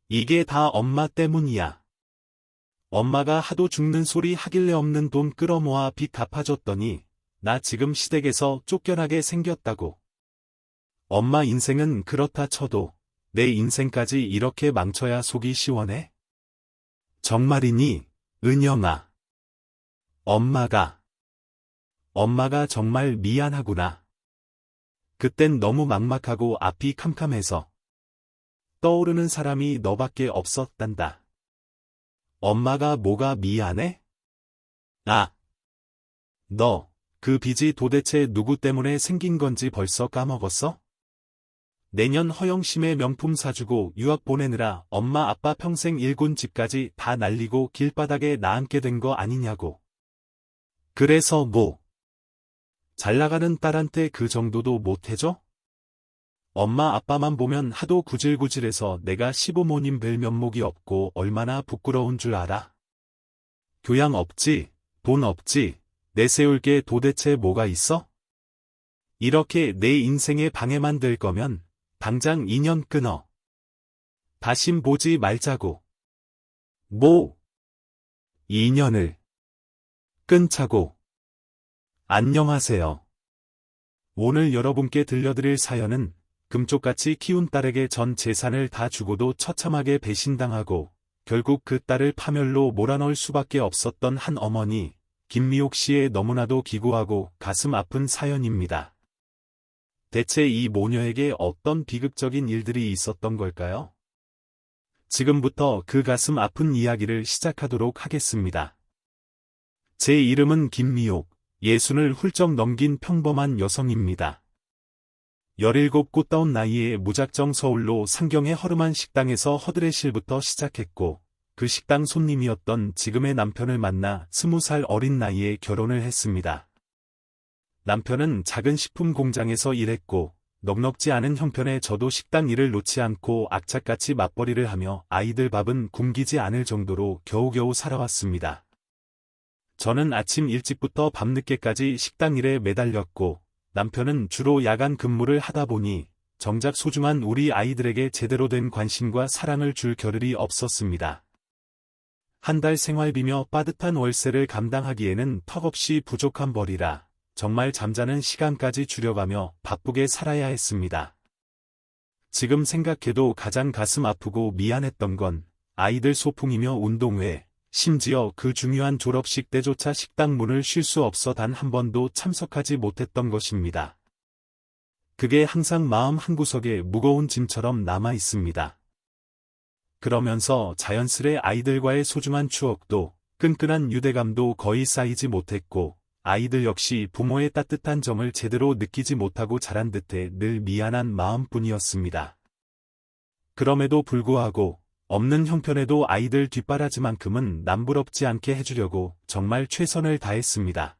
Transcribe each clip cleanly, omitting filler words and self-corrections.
이게 다 엄마 때문이야. 엄마가 하도 죽는 소리 하길래 없는 돈 끌어모아 빚 갚아줬더니 나 지금 시댁에서 쫓겨나게 생겼다고. 엄마 인생은 그렇다 쳐도 내 인생까지 이렇게 망쳐야 속이 시원해? 정말이니, 은영아. 엄마가 정말 미안하구나. 그땐 너무 막막하고 앞이 캄캄해서 떠오르는 사람이 너밖에 없었단다. 엄마가 뭐가 미안해? 아, 너, 그 빚이 도대체 누구 때문에 생긴 건지 벌써 까먹었어? 내년 허영심에 명품 사주고 유학 보내느라 엄마 아빠 평생 일군 집까지 다 날리고 길바닥에 나앉게 된 거 아니냐고. 그래서 뭐? 잘나가는 딸한테 그 정도도 못해줘? 엄마 아빠만 보면 하도 구질구질해서 내가 시부모님 뵐 면목이 없고 얼마나 부끄러운 줄 알아? 교양 없지, 돈 없지, 내세울 게 도대체 뭐가 있어? 이렇게 내 인생에 방해만 될 거면 당장 인연 끊어. 다신 보지 말자고. 뭐? 인연을 끊자고. 안녕하세요. 오늘 여러분께 들려드릴 사연은 금쪽같이 키운 딸에게 전 재산을 다 주고도 처참하게 배신당하고 결국 그 딸을 파멸로 몰아넣을 수밖에 없었던 한 어머니, 김미옥 씨의 너무나도 기구하고 가슴 아픈 사연입니다. 대체 이 모녀에게 어떤 비극적인 일들이 있었던 걸까요? 지금부터 그 가슴 아픈 이야기를 시작하도록 하겠습니다. 제 이름은 김미옥, 60을 훌쩍 넘긴 평범한 여성입니다. 17 꽃다운 나이에 무작정 서울로 상경의 허름한 식당에서 허드레실부터 시작했고, 그 식당 손님이었던 지금의 남편을 만나 20살 어린 나이에 결혼을 했습니다. 남편은 작은 식품 공장에서 일했고, 넉넉지 않은 형편에 저도 식당 일을 놓지 않고 악착같이 맞벌이를 하며 아이들 밥은 굶기지 않을 정도로 겨우겨우 살아왔습니다. 저는 아침 일찍부터 밤늦게까지 식당 일에 매달렸고, 남편은 주로 야간 근무를 하다 보니 정작 소중한 우리 아이들에게 제대로 된 관심과 사랑을 줄 겨를이 없었습니다. 한 달 생활비며 빠듯한 월세를 감당하기에는 턱없이 부족한 벌이라 정말 잠자는 시간까지 줄여가며 바쁘게 살아야 했습니다. 지금 생각해도 가장 가슴 아프고 미안했던 건 아이들 소풍이며 운동회, 심지어 그 중요한 졸업식 때조차 식당 문을 쉴 수 없어 단 한 번도 참석하지 못했던 것입니다. 그게 항상 마음 한구석에 무거운 짐처럼 남아 있습니다. 그러면서 자연스레 아이들과의 소중한 추억도 끈끈한 유대감도 거의 쌓이지 못했고, 아이들 역시 부모의 따뜻한 정을 제대로 느끼지 못하고 자란 듯해 늘 미안한 마음뿐이었습니다. 그럼에도 불구하고 없는 형편에도 아이들 뒷바라지만큼은 남부럽지 않게 해주려고 정말 최선을 다했습니다.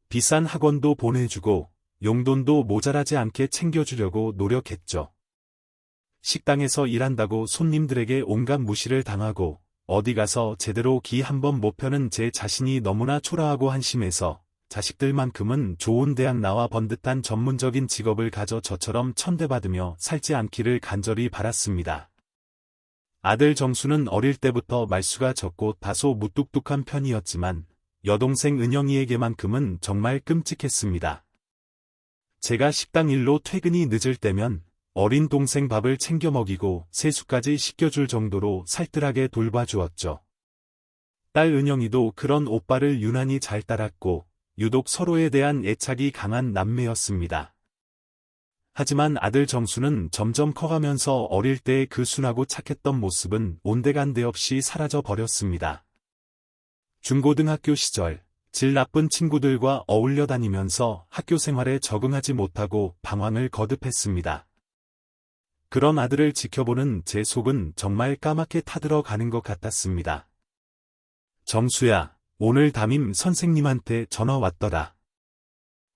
비싼 학원도 보내주고 용돈도 모자라지 않게 챙겨주려고 노력했죠. 식당에서 일한다고 손님들에게 온갖 무시를 당하고 어디 가서 제대로 기 한 번 못 펴는 제 자신이 너무나 초라하고 한심해서 자식들만큼은 좋은 대학 나와 번듯한 전문적인 직업을 가져 저처럼 천대받으며 살지 않기를 간절히 바랐습니다. 아들 정수는 어릴 때부터 말수가 적고 다소 무뚝뚝한 편이었지만 여동생 은영이에게만큼은 정말 끔찍했습니다. 제가 식당 일로 퇴근이 늦을 때면 어린 동생 밥을 챙겨 먹이고 세수까지 시켜줄 정도로 살뜰하게 돌봐주었죠. 딸 은영이도 그런 오빠를 유난히 잘 따랐고 유독 서로에 대한 애착이 강한 남매였습니다. 하지만 아들 정수는 점점 커가면서 어릴 때의 그 순하고 착했던 모습은 온데간데 없이 사라져 버렸습니다. 중고등학교 시절 질 나쁜 친구들과 어울려 다니면서 학교 생활에 적응하지 못하고 방황을 거듭했습니다. 그런 아들을 지켜보는 제 속은 정말 까맣게 타들어 가는 것 같았습니다. 정수야, 오늘 담임 선생님한테 전화 왔더라.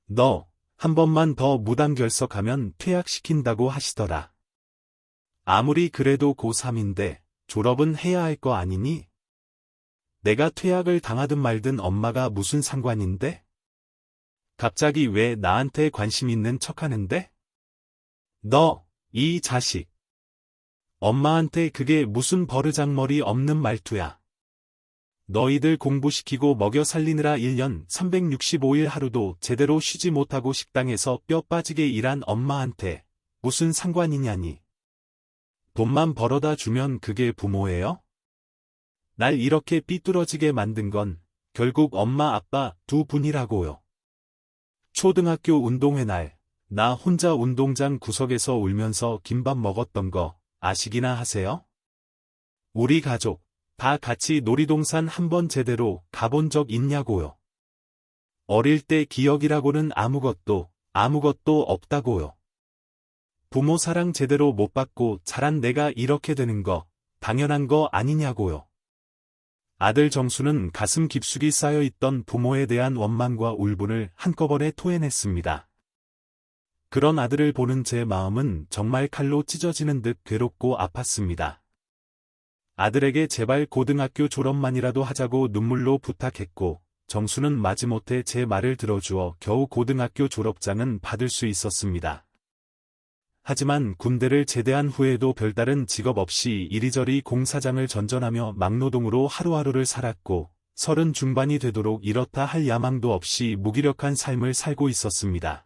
너 한 번만 더 무단 결석하면 퇴학시킨다고 하시더라. 아무리 그래도 고3인데 졸업은 해야 할 거 아니니? 내가 퇴학을 당하든 말든 엄마가 무슨 상관인데? 갑자기 왜 나한테 관심 있는 척하는데? 너, 이 자식. 엄마한테 그게 무슨 버르장머리 없는 말투야. 너희들 공부시키고 먹여 살리느라 1년 365일 하루도 제대로 쉬지 못하고 식당에서 뼈 빠지게 일한 엄마한테 무슨 상관이냐니. 돈만 벌어다 주면 그게 부모예요? 날 이렇게 삐뚤어지게 만든 건 결국 엄마 아빠 두 분이라고요. 초등학교 운동회 날, 나 혼자 운동장 구석에서 울면서 김밥 먹었던 거 아시기나 하세요? 우리 가족 다 같이 놀이동산 한번 제대로 가본 적 있냐고요. 어릴 때 기억이라고는 아무것도 없다고요. 부모 사랑 제대로 못 받고 자란 내가 이렇게 되는 거 당연한 거 아니냐고요. 아들 정수는 가슴 깊숙이 쌓여있던 부모에 대한 원망과 울분을 한꺼번에 토해냈습니다. 그런 아들을 보는 제 마음은 정말 칼로 찢어지는 듯 괴롭고 아팠습니다. 아들에게 제발 고등학교 졸업만이라도 하자고 눈물로 부탁했고, 정수는 마지못해 제 말을 들어주어 겨우 고등학교 졸업장은 받을 수 있었습니다. 하지만 군대를 제대한 후에도 별다른 직업 없이 이리저리 공사장을 전전하며 막노동으로 하루하루를 살았고, 30 중반이 되도록 이렇다 할 야망도 없이 무기력한 삶을 살고 있었습니다.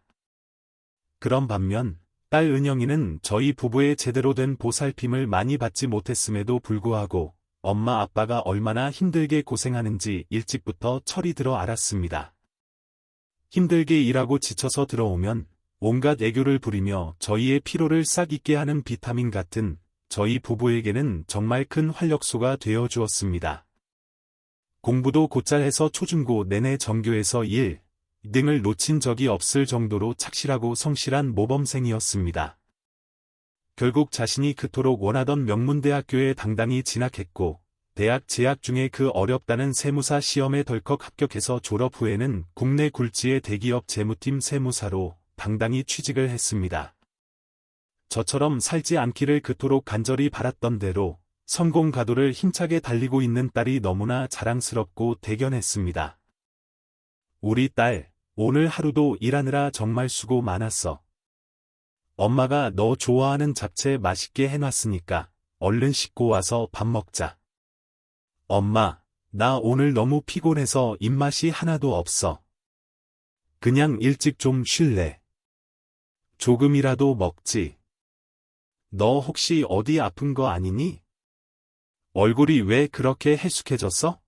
그런 반면, 딸 은영이는 저희 부부의 제대로 된 보살핌을 많이 받지 못했음에도 불구하고 엄마 아빠가 얼마나 힘들게 고생하는지 일찍부터 철이 들어 알았습니다. 힘들게 일하고 지쳐서 들어오면 온갖 애교를 부리며 저희의 피로를 싹 잊게 하는 비타민 같은 저희 부부에게는 정말 큰 활력소가 되어 주었습니다. 공부도 곧잘 해서 초중고 내내 전교에서 1등을 놓친 적이 없을 정도로 착실하고 성실한 모범생이었습니다. 결국 자신이 그토록 원하던 명문대학교에 당당히 진학했고, 대학 재학 중에 그 어렵다는 세무사 시험에 덜컥 합격해서 졸업 후에는 국내 굴지의 대기업 재무팀 세무사로 당당히 취직을 했습니다. 저처럼 살지 않기를 그토록 간절히 바랐던 대로 성공 가도를 힘차게 달리고 있는 딸이 너무나 자랑스럽고 대견했습니다. 우리 딸, 오늘 하루도 일하느라 정말 수고 많았어. 엄마가 너 좋아하는 잡채 맛있게 해놨으니까 얼른 씻고 와서 밥 먹자. 엄마, 나 오늘 너무 피곤해서 입맛이 하나도 없어. 그냥 일찍 좀 쉴래. 조금이라도 먹지. 너 혹시 어디 아픈 거 아니니? 얼굴이 왜 그렇게 해숙해졌어?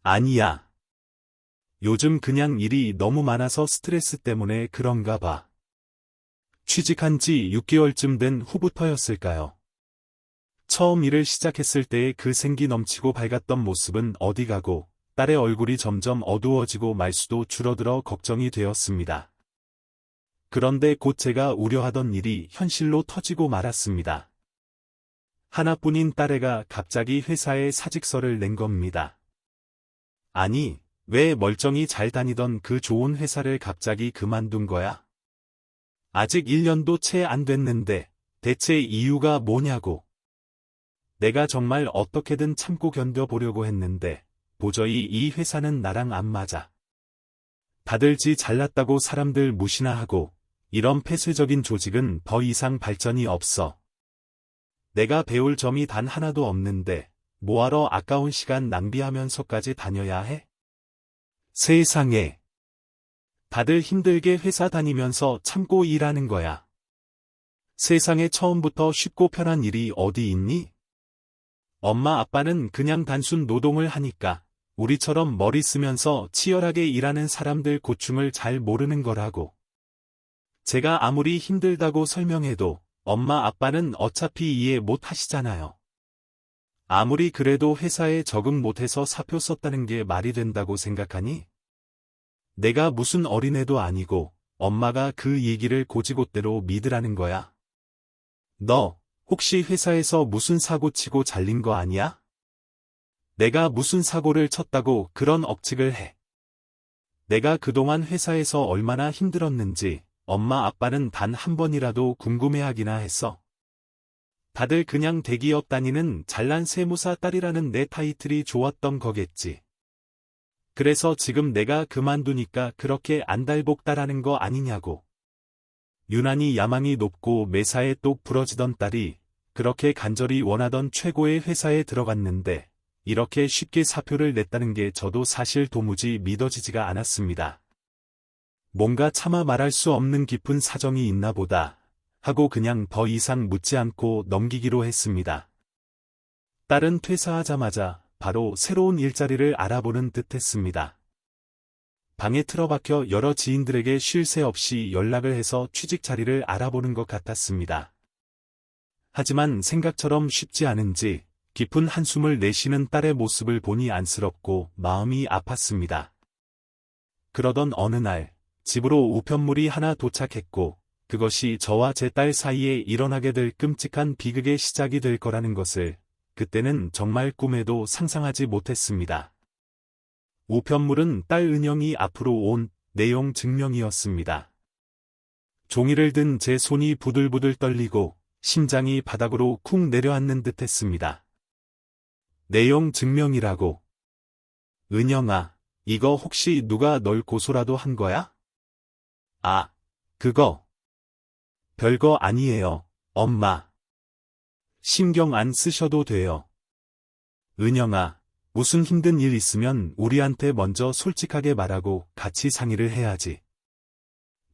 아니야. 요즘 그냥 일이 너무 많아서 스트레스 때문에 그런가 봐. 취직한 지 6개월쯤 된 후부터였을까요? 처음 일을 시작했을 때의 그 생기 넘치고 밝았던 모습은 어디 가고 딸의 얼굴이 점점 어두워지고 말수도 줄어들어 걱정이 되었습니다. 그런데 곧 제가 우려하던 일이 현실로 터지고 말았습니다. 하나뿐인 딸애가 갑자기 회사에 사직서를 낸 겁니다. 아니, 왜 멀쩡히 잘 다니던 그 좋은 회사를 갑자기 그만둔 거야? 아직 1년도 채 안 됐는데 대체 이유가 뭐냐고. 내가 정말 어떻게든 참고 견뎌보려고 했는데 도저히 이 회사는 나랑 안 맞아. 다들 지 잘났다고 사람들 무시나 하고 이런 폐쇄적인 조직은 더 이상 발전이 없어. 내가 배울 점이 단 하나도 없는데 뭐하러 아까운 시간 낭비하면서까지 다녀야 해? 세상에. 다들 힘들게 회사 다니면서 참고 일하는 거야. 세상에 처음부터 쉽고 편한 일이 어디 있니? 엄마 아빠는 그냥 단순 노동을 하니까 우리처럼 머리 쓰면서 치열하게 일하는 사람들 고충을 잘 모르는 거라고. 제가 아무리 힘들다고 설명해도 엄마 아빠는 어차피 이해 못 하시잖아요. 아무리 그래도 회사에 적응 못해서 사표 썼다는 게 말이 된다고 생각하니? 내가 무슨 어린애도 아니고 엄마가 그 얘기를 곧이곧대로 믿으라는 거야. 너 혹시 회사에서 무슨 사고 치고 잘린 거 아니야? 내가 무슨 사고를 쳤다고 그런 억측을 해. 내가 그동안 회사에서 얼마나 힘들었는지 엄마 아빠는 단 한 번이라도 궁금해하기나 했어. 다들 그냥 대기업 다니는 잘난 세무사 딸이라는 내 타이틀이 좋았던 거겠지. 그래서 지금 내가 그만두니까 그렇게 안달복달하는 거 아니냐고. 유난히 야망이 높고 매사에 똑 부러지던 딸이 그렇게 간절히 원하던 최고의 회사에 들어갔는데 이렇게 쉽게 사표를 냈다는 게 저도 사실 도무지 믿어지지가 않았습니다. 뭔가 차마 말할 수 없는 깊은 사정이 있나 보다 하고 그냥 더 이상 묻지 않고 넘기기로 했습니다. 딸은 퇴사하자마자 바로 새로운 일자리를 알아보는 듯 했습니다. 방에 틀어박혀 여러 지인들에게 쉴 새 없이 연락을 해서 취직 자리를 알아보는 것 같았습니다. 하지만 생각처럼 쉽지 않은지 깊은 한숨을 내쉬는 딸의 모습을 보니 안쓰럽고 마음이 아팠습니다. 그러던 어느 날 집으로 우편물이 하나 도착했고 그것이 저와 제 딸 사이에 일어나게 될 끔찍한 비극의 시작이 될 거라는 것을 그때는 정말 꿈에도 상상하지 못했습니다. 우편물은 딸 은영이 앞으로 온 내용 증명이었습니다. 종이를 든 제 손이 부들부들 떨리고 심장이 바닥으로 쿵 내려앉는 듯 했습니다. 내용 증명이라고. 은영아, 이거 혹시 누가 널 고소라도 한 거야? 아, 그거. 별거 아니에요, 엄마. 신경 안 쓰셔도 돼요. 은영아, 무슨 힘든 일 있으면 우리한테 먼저 솔직하게 말하고 같이 상의를 해야지.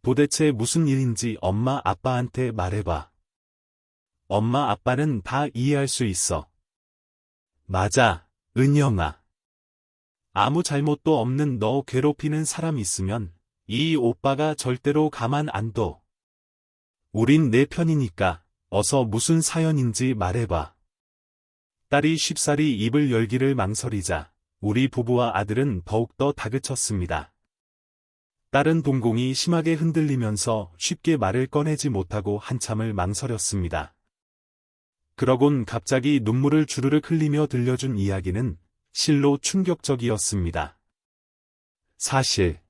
도대체 무슨 일인지 엄마 아빠한테 말해봐. 엄마 아빠는 다 이해할 수 있어. 맞아, 은영아. 아무 잘못도 없는 너 괴롭히는 사람 있으면 이 오빠가 절대로 가만 안 둬. 우린 내 편이니까 어서 무슨 사연인지 말해봐. 딸이 쉽사리 입을 열기를 망설이자 우리 부부와 아들은 더욱더 다그쳤습니다. 딸은 동공이 심하게 흔들리면서 쉽게 말을 꺼내지 못하고 한참을 망설였습니다. 그러곤 갑자기 눈물을 주르륵 흘리며 들려준 이야기는 실로 충격적이었습니다. 사실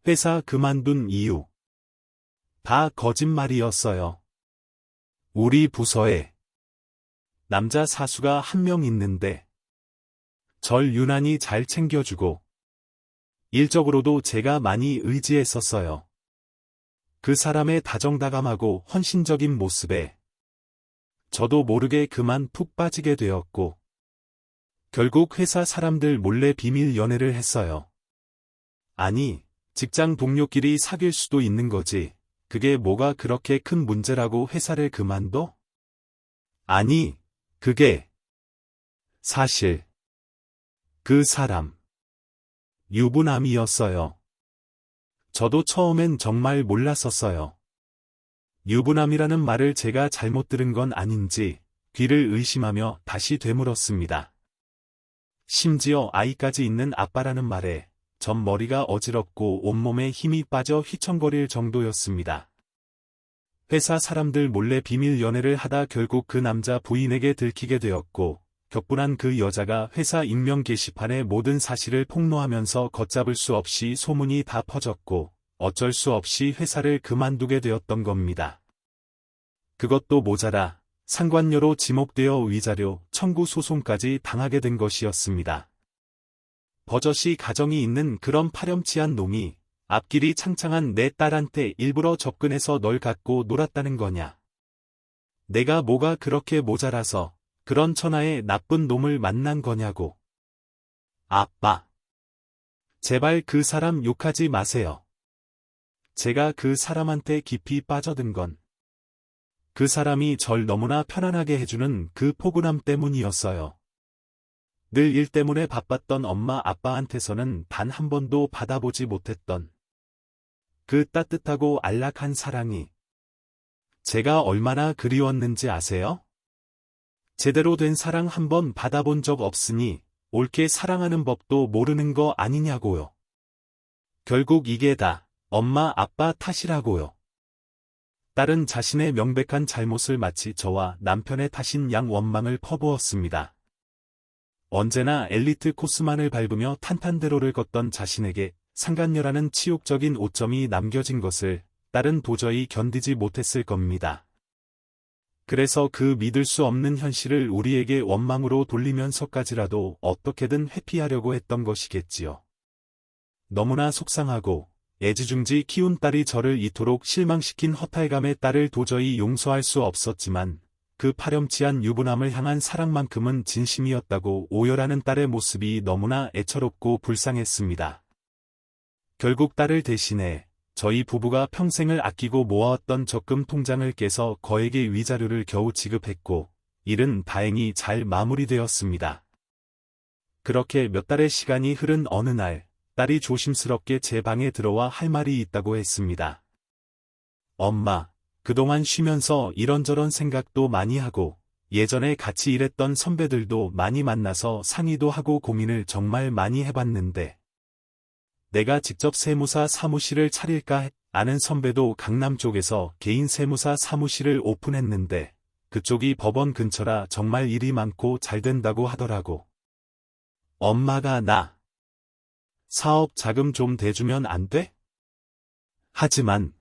회사 그만둔 이유 다 거짓말이었어요. 우리 부서에 남자 사수가 한 명 있는데 절 유난히 잘 챙겨주고 일적으로도 제가 많이 의지했었어요. 그 사람의 다정다감하고 헌신적인 모습에 저도 모르게 그만 푹 빠지게 되었고 결국 회사 사람들 몰래 비밀 연애를 했어요. 아니, 직장 동료끼리 사귈 수도 있는 거지. 그게 뭐가 그렇게 큰 문제라고 회사를 그만둬? 아니, 그게 사실 그 사람 유부남이었어요. 저도 처음엔 정말 몰랐었어요. 유부남이라는 말을 제가 잘못 들은 건 아닌지 귀를 의심하며 다시 되물었습니다. 심지어 아이까지 있는 아빠라는 말에 전 머리가 어지럽고 온몸에 힘이 빠져 휘청거릴 정도였습니다. 회사 사람들 몰래 비밀 연애를 하다 결국 그 남자 부인에게 들키게 되었고 격분한 그 여자가 회사 익명 게시판에 모든 사실을 폭로하면서 걷잡을 수 없이 소문이 다 퍼졌고 어쩔 수 없이 회사를 그만두게 되었던 겁니다. 그것도 모자라 상관녀로 지목되어 위자료 청구 소송까지 당하게 된 것이었습니다. 버젓이 가정이 있는 그런 파렴치한 놈이 앞길이 창창한 내 딸한테 일부러 접근해서 널 갖고 놀았다는 거냐. 내가 뭐가 그렇게 모자라서 그런 천하의 나쁜 놈을 만난 거냐고. 아빠. 제발 그 사람 욕하지 마세요. 제가 그 사람한테 깊이 빠져든 건 그 사람이 절 너무나 편안하게 해주는 그 포근함 때문이었어요. 늘 일 때문에 바빴던 엄마 아빠한테서는 단 한 번도 받아보지 못했던 그 따뜻하고 안락한 사랑이 제가 얼마나 그리웠는지 아세요? 제대로 된 사랑 한 번 받아본 적 없으니 옳게 사랑하는 법도 모르는 거 아니냐고요. 결국 이게 다 엄마 아빠 탓이라고요. 딸은 자신의 명백한 잘못을 마치 저와 남편의 탓인 양 원망을 퍼부었습니다. 언제나 엘리트 코스만을 밟으며 탄탄대로를 걷던 자신에게 상간녀라는 치욕적인 오점이 남겨진 것을 딸은 도저히 견디지 못했을 겁니다. 그래서 그 믿을 수 없는 현실을 우리에게 원망으로 돌리면서까지라도 어떻게든 회피하려고 했던 것이겠지요. 너무나 속상하고 애지중지 키운 딸이 저를 이토록 실망시킨 허탈감에 딸을 도저히 용서할 수 없었지만 그 파렴치한 유부남을 향한 사랑만큼은 진심이었다고 오열하는 딸의 모습이 너무나 애처롭고 불쌍했습니다. 결국 딸을 대신해 저희 부부가 평생을 아끼고 모아왔던 적금 통장을 깨서 거액의 위자료를 겨우 지급했고, 일은 다행히 잘 마무리되었습니다. 그렇게 몇 달의 시간이 흐른 어느 날, 딸이 조심스럽게 제 방에 들어와 할 말이 있다고 했습니다. 엄마, 그동안 쉬면서 이런저런 생각도 많이 하고, 예전에 같이 일했던 선배들도 많이 만나서 상의도 하고 고민을 정말 많이 해봤는데, 내가 직접 세무사 사무실을 차릴까 아는 선배도 강남 쪽에서 개인 세무사 사무실을 오픈했는데, 그쪽이 법원 근처라 정말 일이 많고 잘 된다고 하더라고. 엄마가 나 사업 자금 좀 대주면 안 돼? 하지만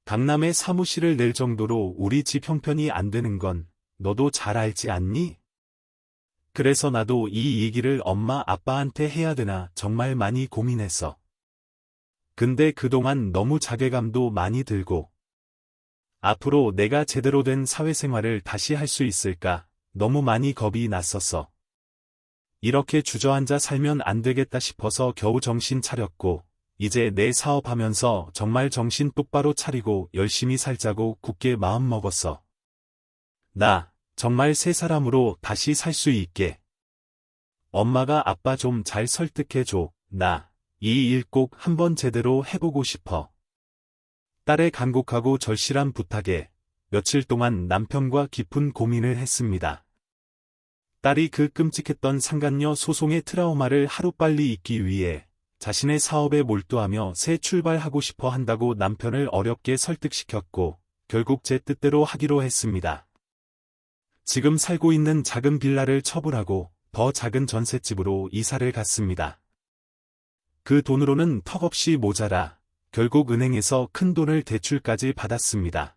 강남에 사무실을 낼 정도로 우리 집 형편이 안 되는 건 너도 잘 알지 않니? 그래서 나도 이 얘기를 엄마 아빠한테 해야 되나 정말 많이 고민했어. 근데 그동안 너무 자괴감도 많이 들고, 앞으로 내가 제대로 된 사회생활을 다시 할 수 있을까 너무 많이 겁이 났었어. 이렇게 주저앉아 살면 안 되겠다 싶어서 겨우 정신 차렸고, 이제 내 사업하면서 정말 정신 똑바로 차리고 열심히 살자고 굳게 마음먹었어. 나 정말 새 사람으로 다시 살 수 있게. 엄마가 아빠 좀 잘 설득해줘. 나 이 일 꼭 한번 제대로 해보고 싶어. 딸의 간곡하고 절실한 부탁에 며칠 동안 남편과 깊은 고민을 했습니다. 딸이 그 끔찍했던 상간녀 소송의 트라우마를 하루빨리 잊기 위해 자신의 사업에 몰두하며 새 출발하고 싶어 한다고 남편을 어렵게 설득시켰고, 결국 제 뜻대로 하기로 했습니다. 지금 살고 있는 작은 빌라를 처분하고 더 작은 전셋집으로 이사를 갔습니다. 그 돈으로는 턱없이 모자라 결국 은행에서 큰 돈을 대출까지 받았습니다.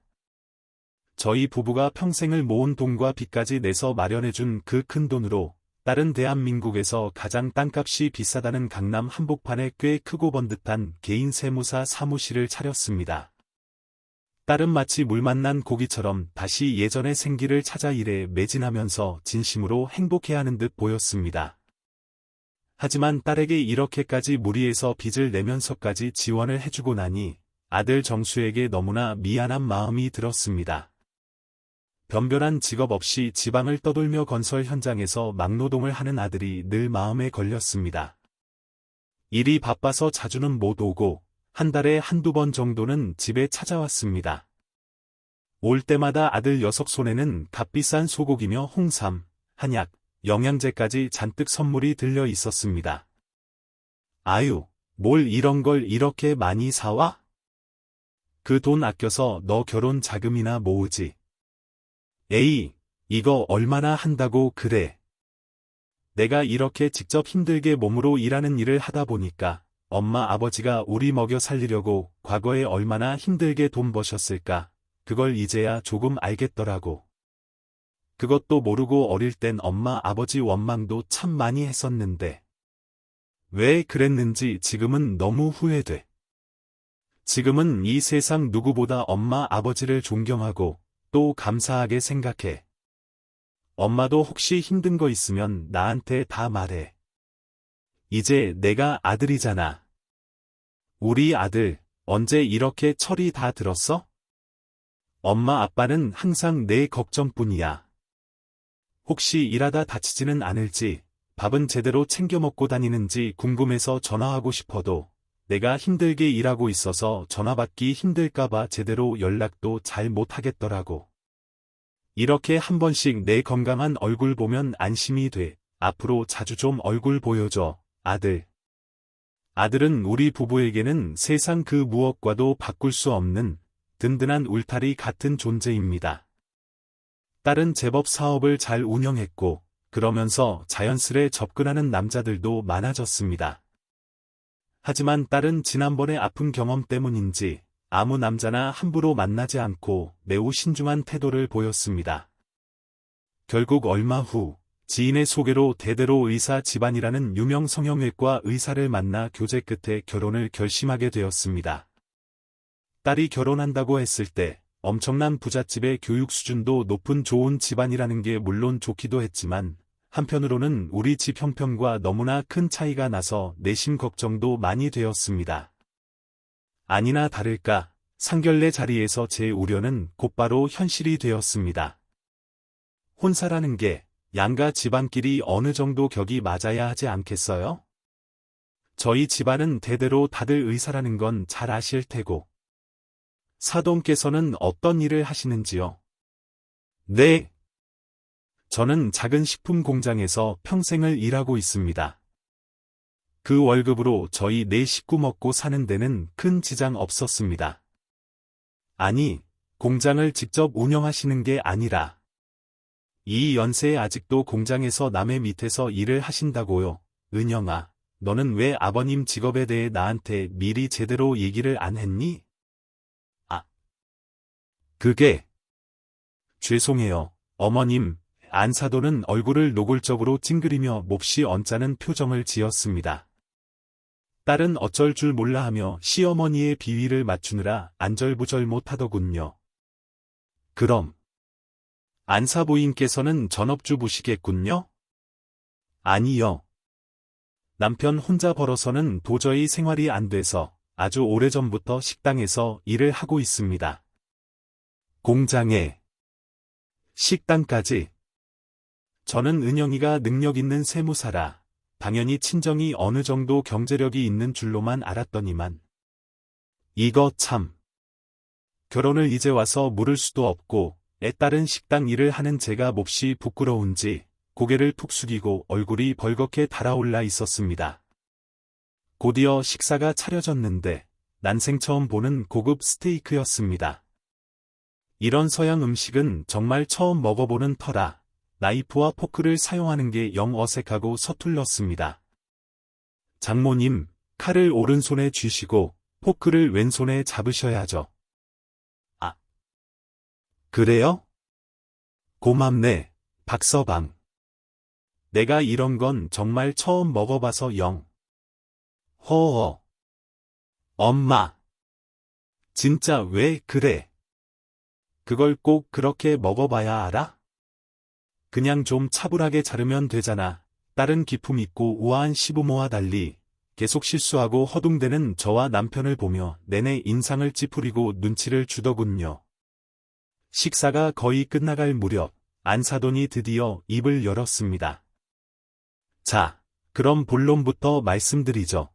저희 부부가 평생을 모은 돈과 빚까지 내서 마련해준 그 큰 돈으로 딸은 대한민국에서 가장 땅값이 비싸다는 강남 한복판에 꽤 크고 번듯한 개인 세무사 사무실을 차렸습니다. 딸은 마치 물 만난 고기처럼 다시 예전의 생기를 찾아 일에 매진하면서 진심으로 행복해하는 듯 보였습니다. 하지만 딸에게 이렇게까지 무리해서 빚을 내면서까지 지원을 해주고 나니 아들 정수에게 너무나 미안한 마음이 들었습니다. 변변한 직업 없이 지방을 떠돌며 건설 현장에서 막노동을 하는 아들이 늘 마음에 걸렸습니다. 일이 바빠서 자주는 못 오고 한 달에 한두 번 정도는 집에 찾아왔습니다. 올 때마다 아들 녀석 손에는 값비싼 소고기며 홍삼, 한약, 영양제까지 잔뜩 선물이 들려 있었습니다. 아유, 뭘 이런 걸 이렇게 많이 사와? 그 돈 아껴서 너 결혼 자금이나 모으지. 에이, 이거 얼마나 한다고 그래. 내가 이렇게 직접 힘들게 몸으로 일하는 일을 하다 보니까 엄마 아버지가 우리 먹여 살리려고 과거에 얼마나 힘들게 돈 버셨을까, 그걸 이제야 조금 알겠더라고. 그것도 모르고 어릴 땐 엄마 아버지 원망도 참 많이 했었는데 왜 그랬는지 지금은 너무 후회돼. 지금은 이 세상 누구보다 엄마 아버지를 존경하고 또 감사하게 생각해. 엄마도 혹시 힘든 거 있으면 나한테 다 말해. 이제 내가 아들이잖아. 우리 아들, 언제 이렇게 철이 다 들었어? 엄마 아빠는 항상 내 걱정뿐이야. 혹시 일하다 다치지는 않을지, 밥은 제대로 챙겨 먹고 다니는지 궁금해서 전화하고 싶어도 내가 힘들게 일하고 있어서 전화받기 힘들까봐 제대로 연락도 잘 못하겠더라고. 이렇게 한 번씩 내 건강한 얼굴 보면 안심이 돼. 앞으로 자주 좀 얼굴 보여줘, 아들. 아들은 우리 부부에게는 세상 그 무엇과도 바꿀 수 없는 든든한 울타리 같은 존재입니다. 딸은 제법 사업을 잘 운영했고, 그러면서 자연스레 접근하는 남자들도 많아졌습니다. 하지만 딸은 지난번의 아픈 경험 때문인지 아무 남자나 함부로 만나지 않고 매우 신중한 태도를 보였습니다. 결국 얼마 후 지인의 소개로 대대로 의사 집안이라는 유명 성형외과 의사를 만나 교제 끝에 결혼을 결심하게 되었습니다. 딸이 결혼한다고 했을 때 엄청난 부잣집의 교육 수준도 높은 좋은 집안이라는 게 물론 좋기도 했지만 한편으로는 우리 집 형편과 너무나 큰 차이가 나서 내심 걱정도 많이 되었습니다. 아니나 다를까 상견례 자리에서 제 우려는 곧바로 현실이 되었습니다. 혼사라는 게 양가 집안끼리 어느 정도 격이 맞아야 하지 않겠어요? 저희 집안은 대대로 다들 의사라는 건 잘 아실 테고. 사돈께서는 어떤 일을 하시는지요? 네. 저는 작은 식품 공장에서 평생을 일하고 있습니다. 그 월급으로 저희 네 식구 먹고 사는 데는 큰 지장 없었습니다. 아니, 공장을 직접 운영하시는 게 아니라 이 연세에 아직도 공장에서 남의 밑에서 일을 하신다고요. 은영아, 너는 왜 아버님 직업에 대해 나한테 미리 제대로 얘기를 안 했니? 아, 그게 죄송해요, 어머님. 안사돈은 얼굴을 노골적으로 찡그리며 몹시 언짢은 표정을 지었습니다. 딸은 어쩔 줄 몰라 하며 시어머니의 비위를 맞추느라 안절부절 못하더군요. 그럼 안사부인께서는 전업주부시겠군요? 아니요. 남편 혼자 벌어서는 도저히 생활이 안 돼서 아주 오래전부터 식당에서 일을 하고 있습니다. 공장에 식당까지. 저는 은영이가 능력 있는 세무사라 당연히 친정이 어느 정도 경제력이 있는 줄로만 알았더니만 이거 참. 결혼을 이제 와서 물을 수도 없고 애 딸은 식당 일을 하는 제가 몹시 부끄러운지 고개를 푹 숙이고 얼굴이 벌겋게 달아올라 있었습니다. 곧이어 식사가 차려졌는데 난생 처음 보는 고급 스테이크였습니다. 이런 서양 음식은 정말 처음 먹어보는 터라 나이프와 포크를 사용하는 게 영 어색하고 서툴렀습니다. 장모님, 칼을 오른손에 쥐시고 포크를 왼손에 잡으셔야죠. 아, 그래요? 고맙네, 박서방. 내가 이런 건 정말 처음 먹어봐서 영. 허허. 엄마. 진짜 왜 그래? 그걸 꼭 그렇게 먹어봐야 알아? 그냥 좀 차분하게 자르면 되잖아. 딸은 기품 있고 우아한 시부모와 달리 계속 실수하고 허둥대는 저와 남편을 보며 내내 인상을 찌푸리고 눈치를 주더군요. 식사가 거의 끝나갈 무렵 안사돈이 드디어 입을 열었습니다. 자, 그럼 본론부터 말씀드리죠.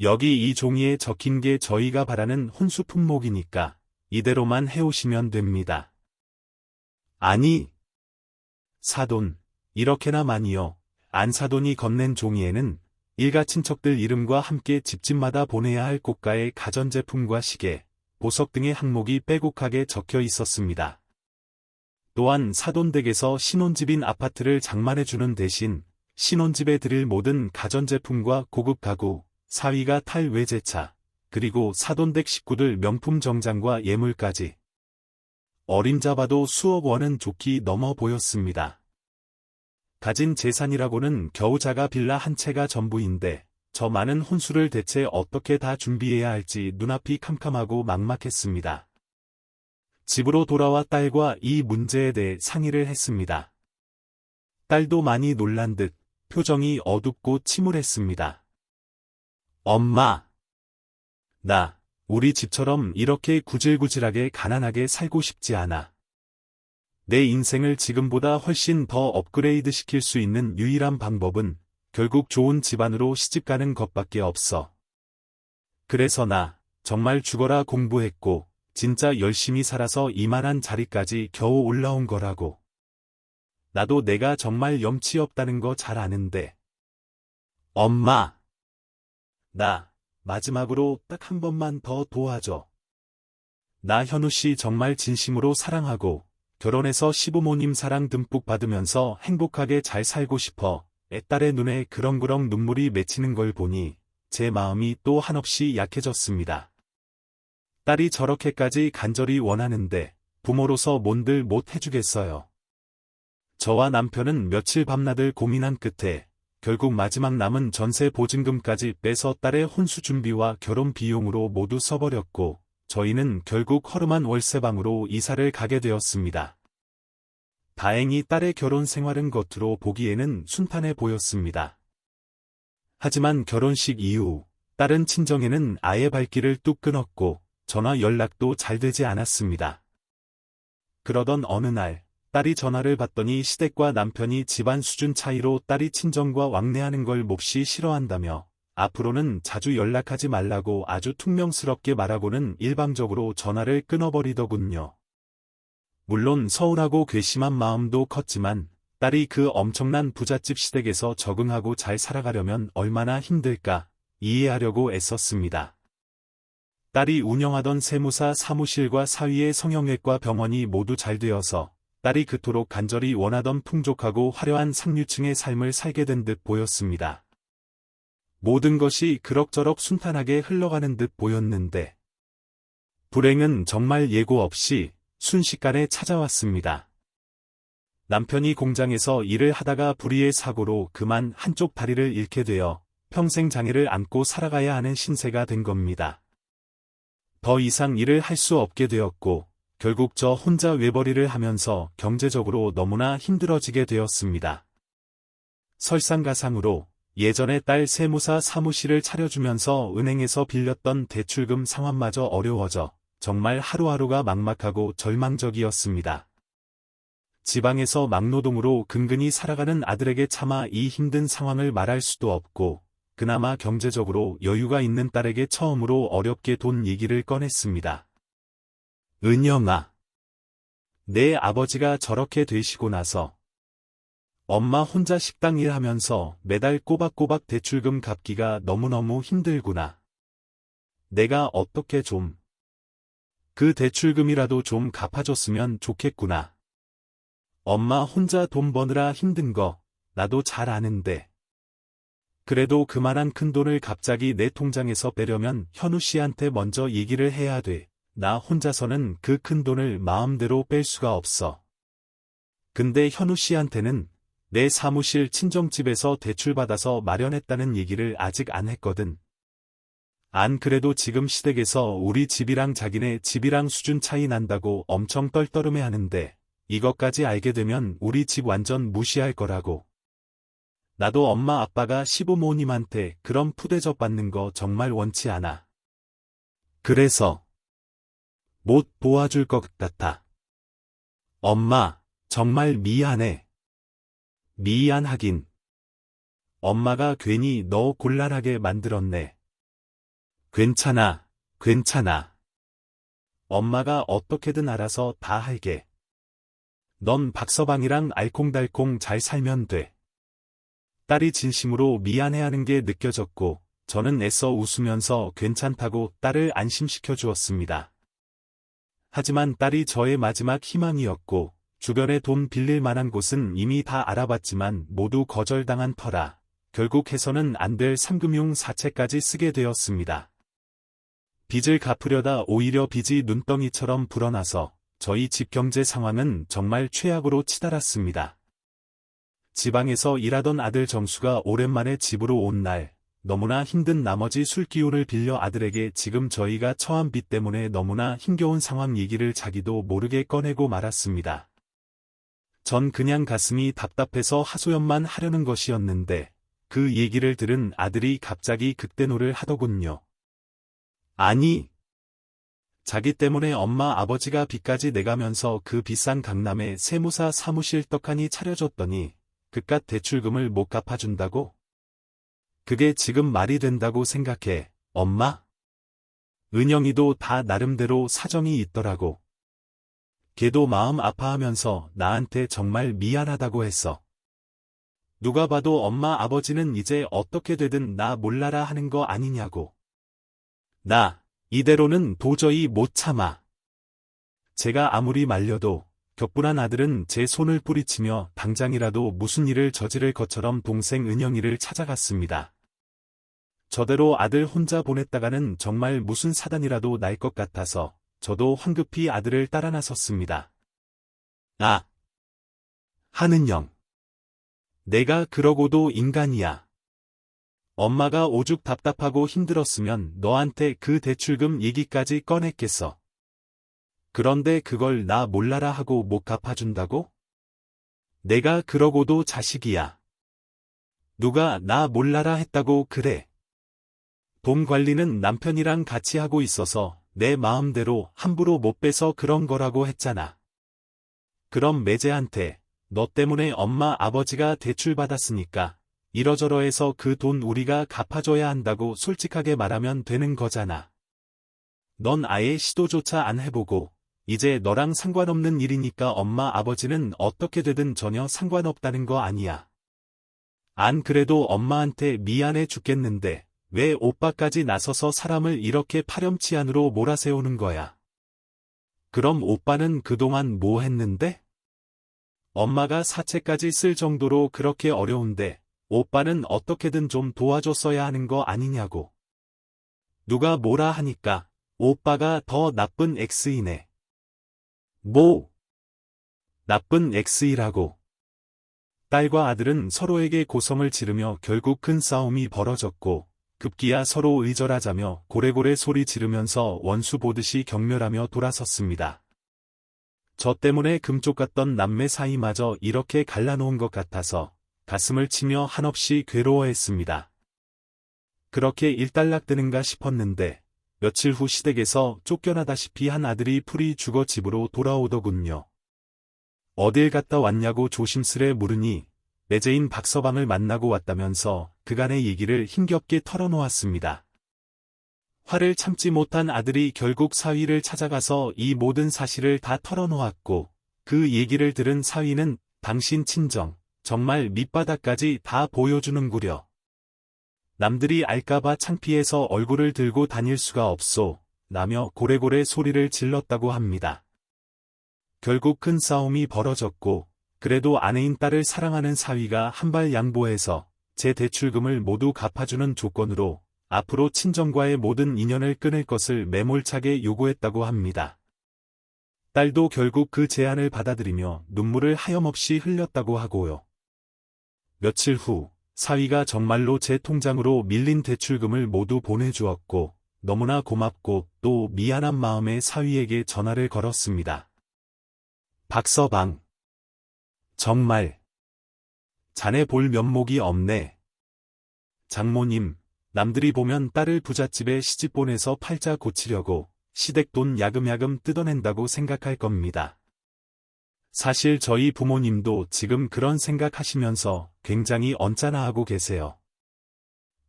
여기 이 종이에 적힌 게 저희가 바라는 혼수 품목이니까 이대로만 해오시면 됩니다. 아니, 사돈, 이렇게나 많이요. 안사돈이 건넨 종이에는 일가 친척들 이름과 함께 집집마다 보내야 할 고가의 가전제품과 시계, 보석 등의 항목이 빼곡하게 적혀 있었습니다. 또한 사돈 댁에서 신혼집인 아파트를 장만해주는 대신 신혼집에 드릴 모든 가전제품과 고급 가구, 사위가 탈 외제차, 그리고 사돈댁 식구들 명품 정장과 예물까지. 어림잡아도 수억 원은 좋기 넘어 보였습니다. 가진 재산이라고는 겨우 자가 빌라 한 채가 전부인데 저 많은 혼수를 대체 어떻게 다 준비해야 할지 눈앞이 캄캄하고 막막했습니다. 집으로 돌아와 딸과 이 문제에 대해 상의를 했습니다. 딸도 많이 놀란 듯 표정이 어둡고 침울했습니다. 엄마, 나 우리 집처럼 이렇게 구질구질하게 가난하게 살고 싶지 않아. 내 인생을 지금보다 훨씬 더 업그레이드 시킬 수 있는 유일한 방법은 결국 좋은 집안으로 시집가는 것밖에 없어. 그래서 나 정말 죽어라 공부했고 진짜 열심히 살아서 이만한 자리까지 겨우 올라온 거라고. 나도 내가 정말 염치 없다는 거 잘 아는데. 엄마, 나 마지막으로 딱 한 번만 더 도와줘. 나 현우씨 정말 진심으로 사랑하고 결혼해서 시부모님 사랑 듬뿍 받으면서 행복하게 잘 살고 싶어. 애 딸의 눈에 그렁그렁 눈물이 맺히는 걸 보니 제 마음이 또 한없이 약해졌습니다. 딸이 저렇게까지 간절히 원하는데 부모로서 뭔들 못 해주겠어요. 저와 남편은 며칠 밤낮을 고민한 끝에 결국 마지막 남은 전세 보증금까지 빼서 딸의 혼수 준비와 결혼 비용으로 모두 써버렸고 저희는 결국 허름한 월세방으로 이사를 가게 되었습니다. 다행히 딸의 결혼 생활은 겉으로 보기에는 순탄해 보였습니다. 하지만 결혼식 이후 딸은 친정에는 아예 발길을 뚝 끊었고 전화 연락도 잘 되지 않았습니다. 그러던 어느 날 딸이 전화를 받더니 시댁과 남편이 집안 수준 차이로 딸이 친정과 왕래하는 걸 몹시 싫어한다며 앞으로는 자주 연락하지 말라고 아주 퉁명스럽게 말하고는 일방적으로 전화를 끊어버리더군요. 물론 서운하고 괘씸한 마음도 컸지만 딸이 그 엄청난 부잣집 시댁에서 적응하고 잘 살아가려면 얼마나 힘들까 이해하려고 애썼습니다. 딸이 운영하던 세무사 사무실과 사위의 성형외과 병원이 모두 잘 되어서 딸이 그토록 간절히 원하던 풍족하고 화려한 상류층의 삶을 살게 된 듯 보였습니다. 모든 것이 그럭저럭 순탄하게 흘러가는 듯 보였는데 불행은 정말 예고 없이 순식간에 찾아왔습니다. 남편이 공장에서 일을 하다가 불의의 사고로 그만 한쪽 다리를 잃게 되어 평생 장애를 안고 살아가야 하는 신세가 된 겁니다. 더 이상 일을 할 수 없게 되었고 결국 저 혼자 외벌이를 하면서 경제적으로 너무나 힘들어지게 되었습니다. 설상가상으로 예전에 딸 세무사 사무실을 차려주면서 은행에서 빌렸던 대출금 상환마저 어려워져 정말 하루하루가 막막하고 절망적이었습니다. 지방에서 막노동으로 근근히 살아가는 아들에게 차마 이 힘든 상황을 말할 수도 없고 그나마 경제적으로 여유가 있는 딸에게 처음으로 어렵게 돈 얘기를 꺼냈습니다. 은영아, 내 아버지가 저렇게 되시고 나서 엄마 혼자 식당 일하면서 매달 꼬박꼬박 대출금 갚기가 너무너무 힘들구나. 내가 어떻게 좀 그 대출금이라도 좀 갚아줬으면 좋겠구나. 엄마 혼자 돈 버느라 힘든 거 나도 잘 아는데. 그래도 그만한 큰 돈을 갑자기 내 통장에서 빼려면 현우 씨한테 먼저 얘기를 해야 돼. 나 혼자서는 그 큰 돈을 마음대로 뺄 수가 없어. 근데 현우 씨한테는 내 사무실 친정집에서 대출받아서 마련했다는 얘기를 아직 안 했거든. 안 그래도 지금 시댁에서 우리 집이랑 자기네 집이랑 수준 차이 난다고 엄청 떨떠름해 하는데 이것까지 알게 되면 우리 집 완전 무시할 거라고. 나도 엄마 아빠가 시부모님한테 그런 푸대접 받는 거 정말 원치 않아. 그래서 못 도와줄 것 같아. 엄마, 정말 미안해. 미안하긴. 엄마가 괜히 너 곤란하게 만들었네. 괜찮아, 괜찮아. 엄마가 어떻게든 알아서 다 할게. 넌 박서방이랑 알콩달콩 잘 살면 돼. 딸이 진심으로 미안해하는 게 느껴졌고 저는 애써 웃으면서 괜찮다고 딸을 안심시켜 주었습니다. 하지만 딸이 저의 마지막 희망이었고 주변에 돈 빌릴 만한 곳은 이미 다 알아봤지만 모두 거절당한 터라 결국 해서는 안 될 삼금융 사채까지 쓰게 되었습니다. 빚을 갚으려다 오히려 빚이 눈덩이처럼 불어나서 저희 집 경제 상황은 정말 최악으로 치달았습니다. 지방에서 일하던 아들 정수가 오랜만에 집으로 온 날 너무나 힘든 나머지 술기운을 빌려 아들에게 지금 저희가 처한 빚 때문에 너무나 힘겨운 상황 얘기를 자기도 모르게 꺼내고 말았습니다. 전 그냥 가슴이 답답해서 하소연만 하려는 것이었는데 그 얘기를 들은 아들이 갑자기 극대노를 하더군요. 아니, 자기 때문에 엄마 아버지가 빚까지 내가면서 그 비싼 강남에 세무사 사무실 떡하니 차려줬더니 그깟 대출금을 못 갚아준다고? 그게 지금 말이 된다고 생각해, 엄마? 은영이도 다 나름대로 사정이 있더라고. 걔도 마음 아파하면서 나한테 정말 미안하다고 했어. 누가 봐도 엄마 아버지는 이제 어떻게 되든 나 몰라라 하는 거 아니냐고. 나 이대로는 도저히 못 참아. 제가 아무리 말려도 격분한 아들은 제 손을 뿌리치며 당장이라도 무슨 일을 저지를 것처럼 동생 은영이를 찾아갔습니다. 저대로 아들 혼자 보냈다가는 정말 무슨 사단이라도 날 것 같아서 저도 황급히 아들을 따라 나섰습니다. 아! 하는영. 내가 그러고도 인간이야. 엄마가 오죽 답답하고 힘들었으면 너한테 그 대출금 얘기까지 꺼냈겠어. 그런데 그걸 나 몰라라 하고 못 갚아준다고? 내가 그러고도 자식이야. 누가 나 몰라라 했다고 그래. 돈 관리는 남편이랑 같이 하고 있어서 내 마음대로 함부로 못 빼서 그런 거라고 했잖아. 그럼 매제한테 너 때문에 엄마 아버지가 대출받았으니까 이러저러해서 그 돈 우리가 갚아줘야 한다고 솔직하게 말하면 되는 거잖아. 넌 아예 시도조차 안 해보고 이제 너랑 상관없는 일이니까 엄마 아버지는 어떻게 되든 전혀 상관없다는 거 아니야. 안 그래도 엄마한테 미안해 죽겠는데 왜 오빠까지 나서서 사람을 이렇게 파렴치한으로 몰아세우는 거야. 그럼 오빠는 그동안 뭐 했는데? 엄마가 사채까지 쓸 정도로 그렇게 어려운데 오빠는 어떻게든 좀 도와줬어야 하는 거 아니냐고. 누가 뭐라 하니까 오빠가 더 나쁜 X이네. 뭐? 나쁜 X이라고. 딸과 아들은 서로에게 고성을 지르며 결국 큰 싸움이 벌어졌고 급기야 서로 의절하자며 고래고래 소리 지르면서 원수 보듯이 경멸하며 돌아섰습니다. 저 때문에 금쪽 같던 남매 사이마저 이렇게 갈라놓은 것 같아서 가슴을 치며 한없이 괴로워했습니다. 그렇게 일단락되는가 싶었는데 며칠 후 시댁에서 쫓겨나다시피 한 아들이 풀이 죽어 집으로 돌아오더군요. 어딜 갔다 왔냐고 조심스레 물으니 매제인 박서방을 만나고 왔다면서 그간의 얘기를 힘겹게 털어놓았습니다. 화를 참지 못한 아들이 결국 사위를 찾아가서 이 모든 사실을 다 털어놓았고 그 얘기를 들은 사위는 당신 친정, 정말 밑바닥까지 다 보여주는구려. 남들이 알까봐 창피해서 얼굴을 들고 다닐 수가 없소, 라며 고래고래 소리를 질렀다고 합니다. 결국 큰 싸움이 벌어졌고 그래도 아내인 딸을 사랑하는 사위가 한발 양보해서 제 대출금을 모두 갚아주는 조건으로 앞으로 친정과의 모든 인연을 끊을 것을 매몰차게 요구했다고 합니다. 딸도 결국 그 제안을 받아들이며 눈물을 하염없이 흘렸다고 하고요. 며칠 후 사위가 정말로 제 통장으로 밀린 대출금을 모두 보내주었고 너무나 고맙고 또 미안한 마음에 사위에게 전화를 걸었습니다. 박서방. 정말 자네 볼 면목이 없네. 장모님, 남들이 보면 딸을 부잣집에 시집 보내서 팔자 고치려고 시댁 돈 야금야금 뜯어낸다고 생각할 겁니다. 사실 저희 부모님도 지금 그런 생각하시면서 굉장히 언짢아하고 계세요.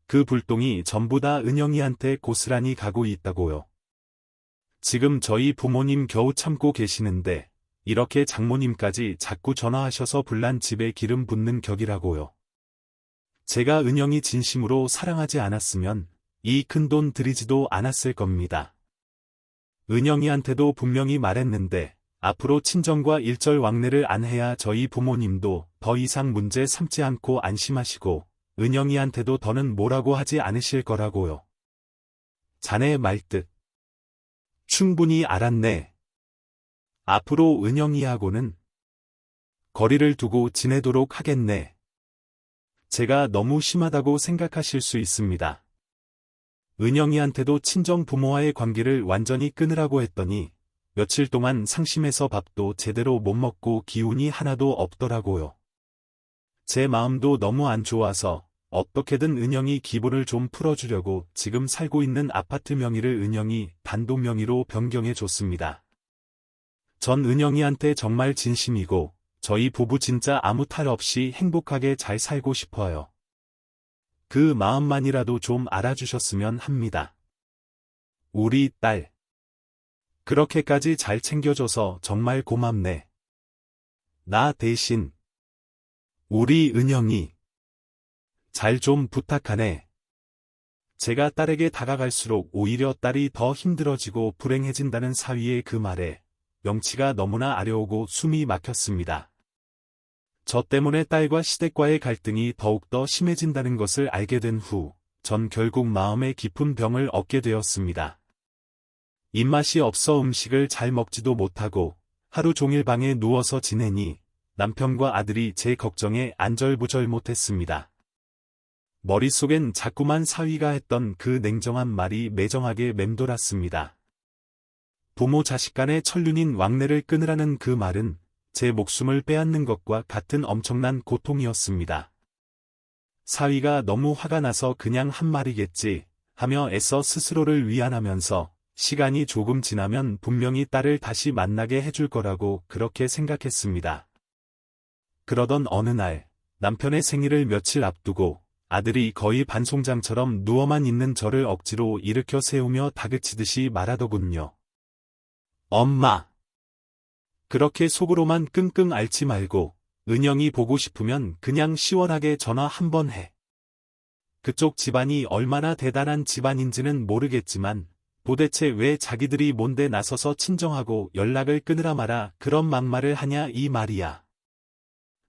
그 불똥이 전부 다 은영이한테 고스란히 가고 있다고요. 지금 저희 부모님 겨우 참고 계시는데 이렇게 장모님까지 자꾸 전화하셔서 불난 집에 기름 붓는 격이라고요. 제가 은영이 진심으로 사랑하지 않았으면 이 큰돈 들이지도 않았을 겁니다. 은영이한테도 분명히 말했는데 앞으로 친정과 일절 왕래를 안 해야 저희 부모님도 더 이상 문제 삼지 않고 안심하시고 은영이한테도 더는 뭐라고 하지 않으실 거라고요. 자네 말뜻 충분히 알았네. 앞으로 은영이하고는 거리를 두고 지내도록 하겠네. 제가 너무 심하다고 생각하실 수 있습니다. 은영이한테도 친정 부모와의 관계를 완전히 끊으라고 했더니 며칠 동안 상심해서 밥도 제대로 못 먹고 기운이 하나도 없더라고요. 제 마음도 너무 안 좋아서 어떻게든 은영이 기분을 좀 풀어주려고 지금 살고 있는 아파트 명의를 은영이 단독 명의로 변경해 줬습니다. 전 은영이한테 정말 진심이고 저희 부부 진짜 아무 탈 없이 행복하게 잘 살고 싶어요. 그 마음만이라도 좀 알아주셨으면 합니다. 우리 딸. 그렇게까지 잘 챙겨줘서 정말 고맙네. 나 대신 우리 은영이 잘 좀 부탁하네. 제가 딸에게 다가갈수록 오히려 딸이 더 힘들어지고 불행해진다는 사위의 그 말에 명치가 너무나 아려오고 숨이 막혔습니다. 저 때문에 딸과 시댁과의 갈등이 더욱더 심해진다는 것을 알게 된 후, 전 결국 마음의 깊은 병을 얻게 되었습니다. 입맛이 없어 음식을 잘 먹지도 못하고 하루 종일 방에 누워서 지내니 남편과 아들이 제 걱정에 안절부절 못했습니다. 머릿속엔 자꾸만 사위가 했던 그 냉정한 말이 매정하게 맴돌았습니다. 부모 자식 간의 천륜인 왕래를 끊으라는 그 말은 제 목숨을 빼앗는 것과 같은 엄청난 고통이었습니다. 사위가 너무 화가 나서 그냥 한 말이겠지 하며 애써 스스로를 위안하면서 시간이 조금 지나면 분명히 딸을 다시 만나게 해줄 거라고 그렇게 생각했습니다. 그러던 어느 날 남편의 생일을 며칠 앞두고 아들이 거의 반송장처럼 누워만 있는 저를 억지로 일으켜 세우며 다그치듯이 말하더군요. 엄마! 그렇게 속으로만 끙끙 앓지 말고 은영이 보고 싶으면 그냥 시원하게 전화 한번 해. 그쪽 집안이 얼마나 대단한 집안인지는 모르겠지만 도대체 왜 자기들이 뭔데 나서서 친정하고 연락을 끊으라 마라 그런 막말을 하냐 이 말이야.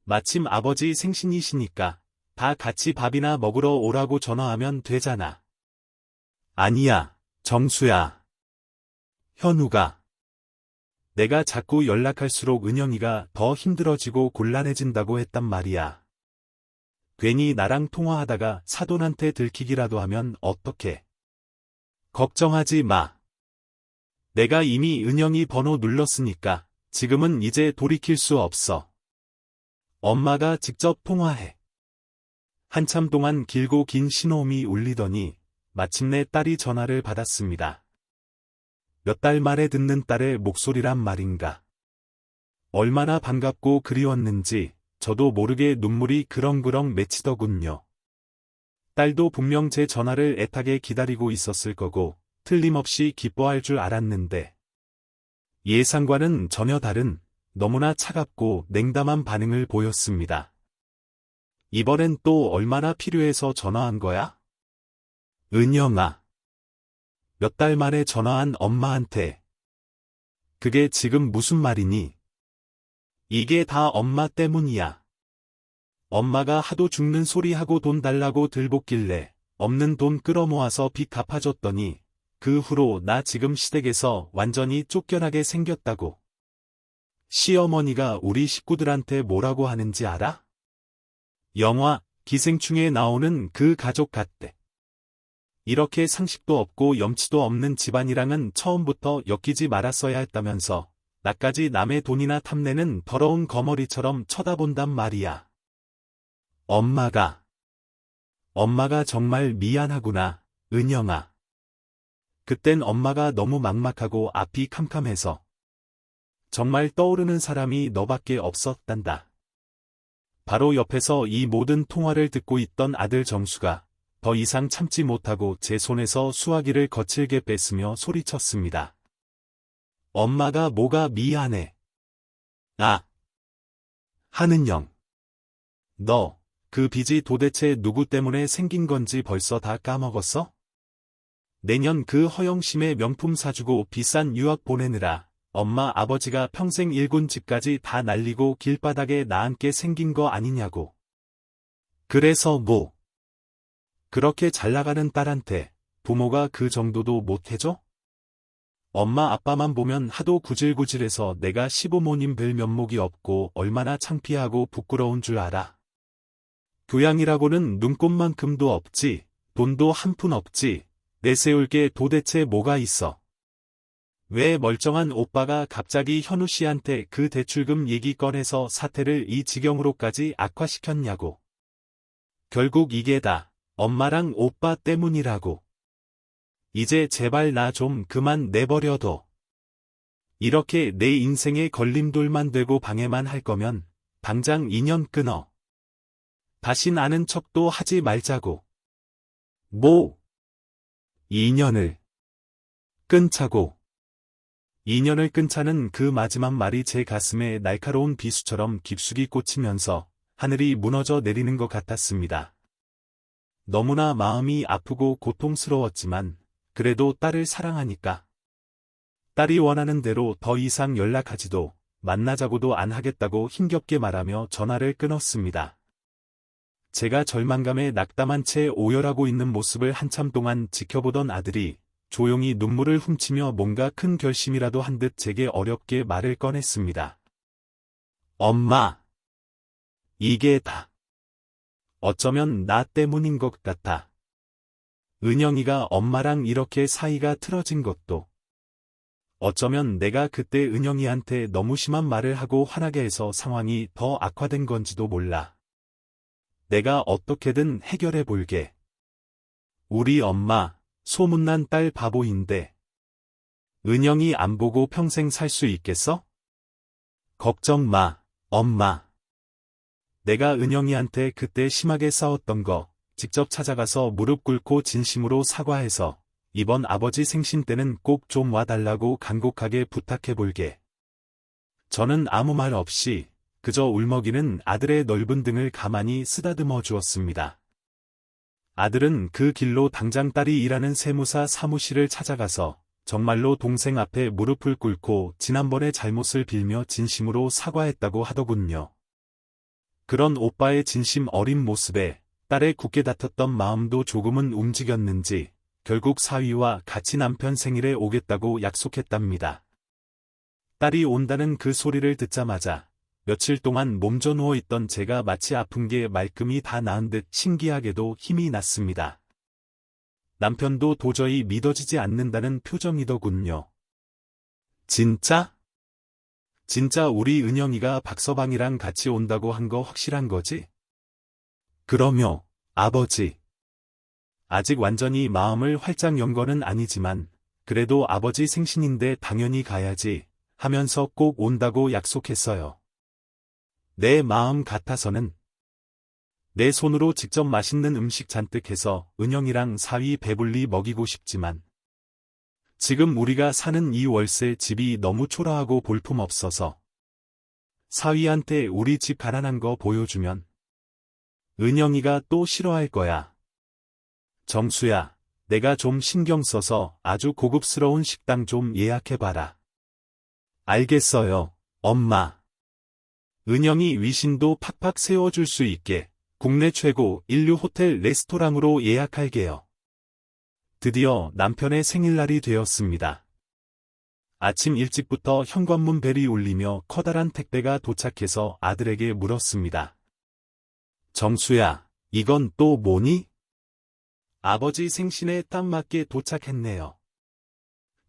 마침 아버지 생신이시니까 다 같이 밥이나 먹으러 오라고 전화하면 되잖아. 아니야, 정수야. 현우가. 내가 자꾸 연락할수록 은영이가 더 힘들어지고 곤란해진다고 했단 말이야. 괜히 나랑 통화하다가 사돈한테 들키기라도 하면 어떡해. 걱정하지 마. 내가 이미 은영이 번호 눌렀으니까 지금은 이제 돌이킬 수 없어. 엄마가 직접 통화해. 한참 동안 길고 긴 신호음이 울리더니 마침내 딸이 전화를 받았습니다. 몇 달 만에 듣는 딸의 목소리란 말인가. 얼마나 반갑고 그리웠는지 저도 모르게 눈물이 그렁그렁 맺히더군요. 딸도 분명 제 전화를 애타게 기다리고 있었을 거고 틀림없이 기뻐할 줄 알았는데 예상과는 전혀 다른 너무나 차갑고 냉담한 반응을 보였습니다. 이번엔 또 얼마나 필요해서 전화한 거야? 은영아. 몇 달 만에 전화한 엄마한테. 그게 지금 무슨 말이니? 이게 다 엄마 때문이야. 엄마가 하도 죽는 소리 하고 돈 달라고 들볶길래 없는 돈 끌어모아서 빚 갚아줬더니 그 후로 나 지금 시댁에서 완전히 쫓겨나게 생겼다고. 시어머니가 우리 식구들한테 뭐라고 하는지 알아? 영화 기생충에 나오는 그 가족 같대. 이렇게 상식도 없고 염치도 없는 집안이랑은 처음부터 엮이지 말았어야 했다면서 나까지 남의 돈이나 탐내는 더러운 거머리처럼 쳐다본단 말이야. 엄마가 정말 미안하구나, 은영아. 그땐 엄마가 너무 막막하고 앞이 캄캄해서 정말 떠오르는 사람이 너밖에 없었단다. 바로 옆에서 이 모든 통화를 듣고 있던 아들 정수가 더 이상 참지 못하고 제 손에서 수화기를 거칠게 뺐으며 소리쳤습니다. 엄마가 뭐가 미안해. 아! 한은영. 너, 그 빚이 도대체 누구 때문에 생긴 건지 벌써 다 까먹었어? 내년 그 허영심의 명품 사주고 비싼 유학 보내느라 엄마 아버지가 평생 일군 집까지 다 날리고 길바닥에 나앉게 생긴 거 아니냐고. 그래서 뭐? 그렇게 잘나가는 딸한테 부모가 그 정도도 못해줘? 엄마 아빠만 보면 하도 구질구질해서 내가 시부모님 뵐 면목이 없고 얼마나 창피하고 부끄러운 줄 알아. 교양이라고는 눈꼽만큼도 없지, 돈도 한 푼 없지, 내세울 게 도대체 뭐가 있어. 왜 멀쩡한 오빠가 갑자기 현우 씨한테 그 대출금 얘기 꺼내서 사태를 이 지경으로까지 악화시켰냐고. 결국 이게 다 엄마랑 오빠 때문이라고. 이제 제발 나 좀 그만 내버려둬. 이렇게 내 인생의 걸림돌만 되고 방해만 할 거면 당장 인연 끊어. 다신 아는 척도 하지 말자고. 뭐? 인연을 끊자고. 인연을 끊자는 그 마지막 말이 제 가슴에 날카로운 비수처럼 깊숙이 꽂히면서 하늘이 무너져 내리는 것 같았습니다. 너무나 마음이 아프고 고통스러웠지만 그래도 딸을 사랑하니까. 딸이 원하는 대로 더 이상 연락하지도 만나자고도 안 하겠다고 힘겹게 말하며 전화를 끊었습니다. 제가 절망감에 낙담한 채 오열하고 있는 모습을 한참 동안 지켜보던 아들이 조용히 눈물을 훔치며 뭔가 큰 결심이라도 한 듯 제게 어렵게 말을 꺼냈습니다. 엄마. 이게 다 어쩌면 나 때문인 것 같아. 은영이가 엄마랑 이렇게 사이가 틀어진 것도. 어쩌면 내가 그때 은영이한테 너무 심한 말을 하고 화나게 해서 상황이 더 악화된 건지도 몰라. 내가 어떻게든 해결해 볼게. 우리 엄마, 소문난 딸 바보인데. 은영이 안 보고 평생 살 수 있겠어? 걱정 마, 엄마. 내가 은영이한테 그때 심하게 싸웠던 거 직접 찾아가서 무릎 꿇고 진심으로 사과해서 이번 아버지 생신 때는 꼭 좀 와달라고 간곡하게 부탁해 볼게. 저는 아무 말 없이 그저 울먹이는 아들의 넓은 등을 가만히 쓰다듬어 주었습니다. 아들은 그 길로 당장 딸이 일하는 세무사 사무실을 찾아가서 정말로 동생 앞에 무릎을 꿇고 지난번의 잘못을 빌며 진심으로 사과했다고 하더군요. 그런 오빠의 진심 어린 모습에 딸의 굳게 다퉜던 마음도 조금은 움직였는지 결국 사위와 같이 남편 생일에 오겠다고 약속했답니다. 딸이 온다는 그 소리를 듣자마자 며칠 동안 몸져 누워있던 제가 마치 아픈 게 말끔히 다 나은 듯 신기하게도 힘이 났습니다. 남편도 도저히 믿어지지 않는다는 표정이더군요. 진짜? 진짜 우리 은영이가 박서방이랑 같이 온다고 한 거 확실한 거지? 그럼요, 아버지. 아직 완전히 마음을 활짝 연 거는 아니지만 그래도 아버지 생신인데 당연히 가야지 하면서 꼭 온다고 약속했어요. 내 마음 같아서는 내 손으로 직접 맛있는 음식 잔뜩 해서 은영이랑 사위 배불리 먹이고 싶지만 지금 우리가 사는 이 월세 집이 너무 초라하고 볼품없어서 사위한테 우리 집 가난한 거 보여주면 은영이가 또 싫어할 거야. 정수야, 내가 좀 신경 써서 아주 고급스러운 식당 좀 예약해봐라. 알겠어요, 엄마. 은영이 위신도 팍팍 세워줄 수 있게 국내 최고 인류 호텔 레스토랑으로 예약할게요. 드디어 남편의 생일날이 되었습니다. 아침 일찍부터 현관문 벨이 울리며 커다란 택배가 도착해서 아들에게 물었습니다. 정수야, 이건 또 뭐니? 아버지 생신에 딱 맞게 도착했네요.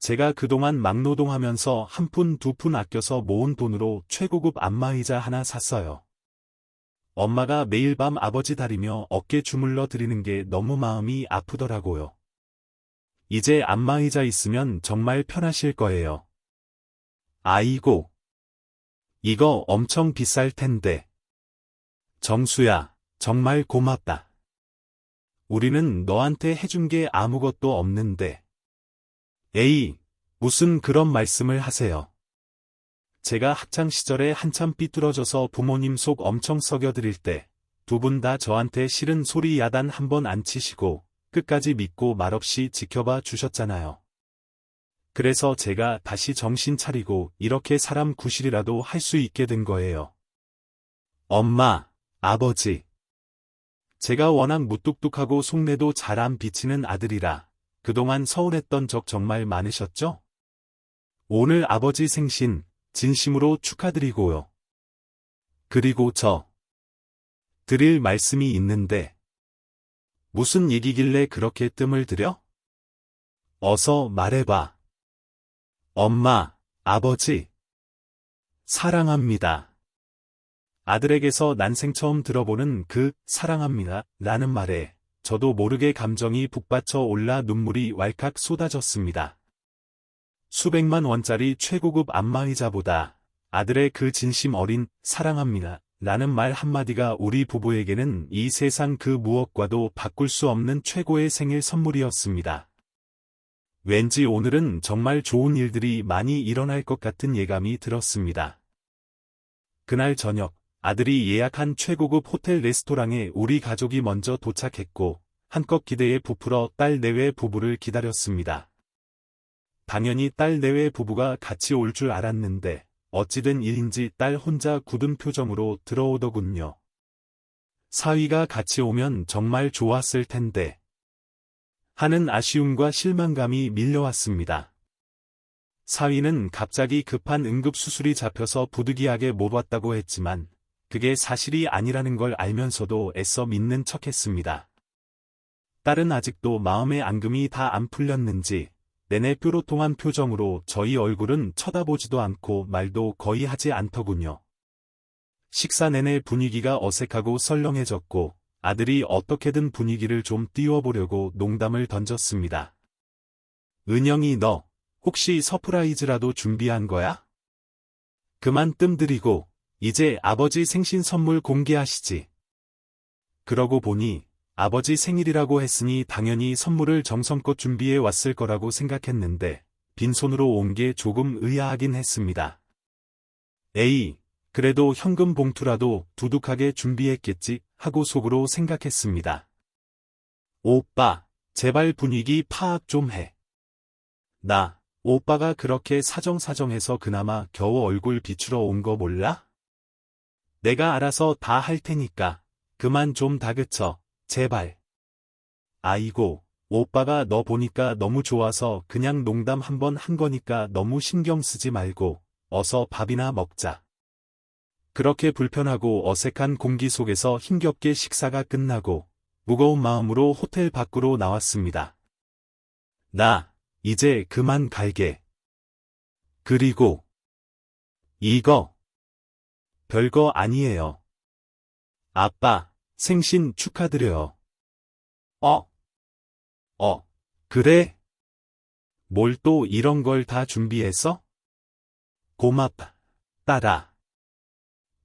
제가 그동안 막노동하면서 한 푼 두 푼 아껴서 모은 돈으로 최고급 안마의자 하나 샀어요. 엄마가 매일 밤 아버지 다리며 어깨 주물러 드리는 게 너무 마음이 아프더라고요. 이제 안마의자 있으면 정말 편하실 거예요. 아이고. 이거 엄청 비쌀 텐데. 정수야, 정말 고맙다. 우리는 너한테 해준 게 아무것도 없는데. 에이, 무슨 그런 말씀을 하세요. 제가 학창시절에 한참 삐뚤어져서 부모님 속 엄청 썩여드릴 때 두 분 다 저한테 싫은 소리 야단 한 번 안 치시고 끝까지 믿고 말없이 지켜봐 주셨잖아요. 그래서 제가 다시 정신 차리고 이렇게 사람 구실이라도 할 수 있게 된 거예요. 엄마, 아버지. 제가 워낙 무뚝뚝하고 속내도 잘 안 비치는 아들이라 그동안 서운했던 적 정말 많으셨죠? 오늘 아버지 생신 진심으로 축하드리고요. 그리고 드릴 말씀이 있는데 무슨 얘기길래 그렇게 뜸을 들여? 어서 말해봐. 엄마, 아버지. 사랑합니다. 아들에게서 난생 처음 들어보는 그 사랑합니다 라는 말에 저도 모르게 감정이 북받쳐 올라 눈물이 왈칵 쏟아졌습니다. 수백만 원짜리 최고급 안마의자보다 아들의 그 진심 어린 사랑합니다 라는 말 한마디가 우리 부부에게는 이 세상 그 무엇과도 바꿀 수 없는 최고의 생일 선물이었습니다. 왠지 오늘은 정말 좋은 일들이 많이 일어날 것 같은 예감이 들었습니다. 그날 저녁 아들이 예약한 최고급 호텔 레스토랑에 우리 가족이 먼저 도착했고 한껏 기대에 부풀어 딸 내외 부부를 기다렸습니다. 당연히 딸 내외 부부가 같이 올 줄 알았는데 어찌된 일인지 딸 혼자 굳은 표정으로 들어오더군요. 사위가 같이 오면 정말 좋았을 텐데 하는 아쉬움과 실망감이 밀려왔습니다. 사위는 갑자기 급한 응급수술이 잡혀서 부득이하게 못 왔다고 했지만 그게 사실이 아니라는 걸 알면서도 애써 믿는 척했습니다. 딸은 아직도 마음의 앙금이 다 안 풀렸는지 내내 뾰로통한 표정으로 저희 얼굴은 쳐다보지도 않고 말도 거의 하지 않더군요. 식사 내내 분위기가 어색하고 썰렁해졌고 아들이 어떻게든 분위기를 좀 띄워보려고 농담을 던졌습니다. 은영이 너 혹시 서프라이즈라도 준비한 거야? 그만 뜸들이고 이제 아버지 생신 선물 공개하시지. 그러고 보니 아버지 생일이라고 했으니 당연히 선물을 정성껏 준비해 왔을 거라고 생각했는데 빈손으로 온 게 조금 의아하긴 했습니다. 에이, 그래도 현금 봉투라도 두둑하게 준비했겠지 하고 속으로 생각했습니다. 오빠, 제발 분위기 파악 좀 해. 나, 오빠가 그렇게 사정사정해서 그나마 겨우 얼굴 비추러 온 거 몰라? 내가 알아서 다 할 테니까 그만 좀 다그쳐, 제발. 아이고, 오빠가 너 보니까 너무 좋아서 그냥 농담 한번 한 거니까 너무 신경 쓰지 말고 어서 밥이나 먹자. 그렇게 불편하고 어색한 공기 속에서 힘겹게 식사가 끝나고 무거운 마음으로 호텔 밖으로 나왔습니다. 나, 이제 그만 갈게. 그리고 이거 별거 아니에요. 아빠, 생신 축하드려요. 그래? 뭘 또 이런 걸 다 준비했어? 고맙다, 딸아.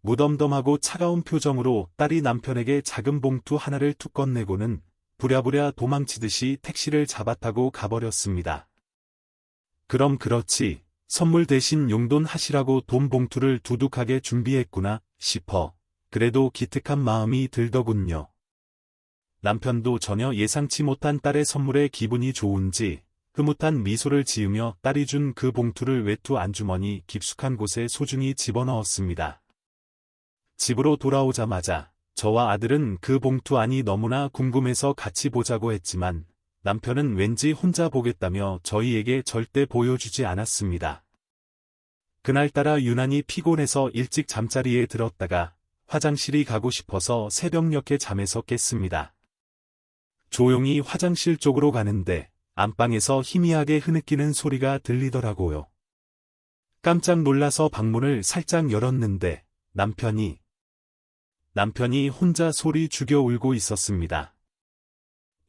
무덤덤하고 차가운 표정으로 딸이 남편에게 작은 봉투 하나를 툭 건네고는 부랴부랴 도망치듯이 택시를 잡아타고 가버렸습니다. 그럼 그렇지, 선물 대신 용돈 하시라고 돈 봉투를 두둑하게 준비했구나 싶어 그래도 기특한 마음이 들더군요. 남편도 전혀 예상치 못한 딸의 선물에 기분이 좋은지 흐뭇한 미소를 지으며 딸이 준 그 봉투를 외투 안주머니 깊숙한 곳에 소중히 집어넣었습니다. 집으로 돌아오자마자 저와 아들은 그 봉투 안이 너무나 궁금해서 같이 보자고 했지만 남편은 왠지 혼자 보겠다며 저희에게 절대 보여주지 않았습니다. 그날따라 유난히 피곤해서 일찍 잠자리에 들었다가 화장실이 가고 싶어서 새벽녘에 잠에서 깼습니다. 조용히 화장실 쪽으로 가는데 안방에서 희미하게 흐느끼는 소리가 들리더라고요. 깜짝 놀라서 방문을 살짝 열었는데 남편이 혼자 소리 죽여 울고 있었습니다.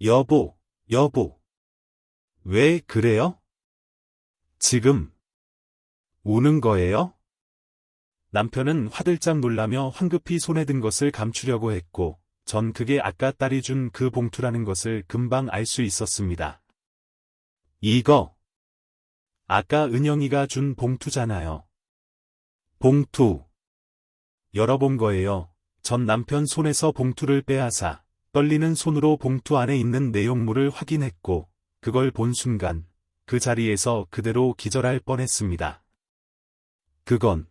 여보. 왜 그래요? 지금 우는 거예요? 남편은 화들짝 놀라며 황급히 손에 든 것을 감추려고 했고 전 그게 아까 딸이 준 그 봉투라는 것을 금방 알 수 있었습니다. 이거 아까 은영이가 준 봉투잖아요. 봉투 열어본 거예요. 전 남편 손에서 봉투를 빼앗아 떨리는 손으로 봉투 안에 있는 내용물을 확인했고 그걸 본 순간 그 자리에서 그대로 기절할 뻔했습니다. 그건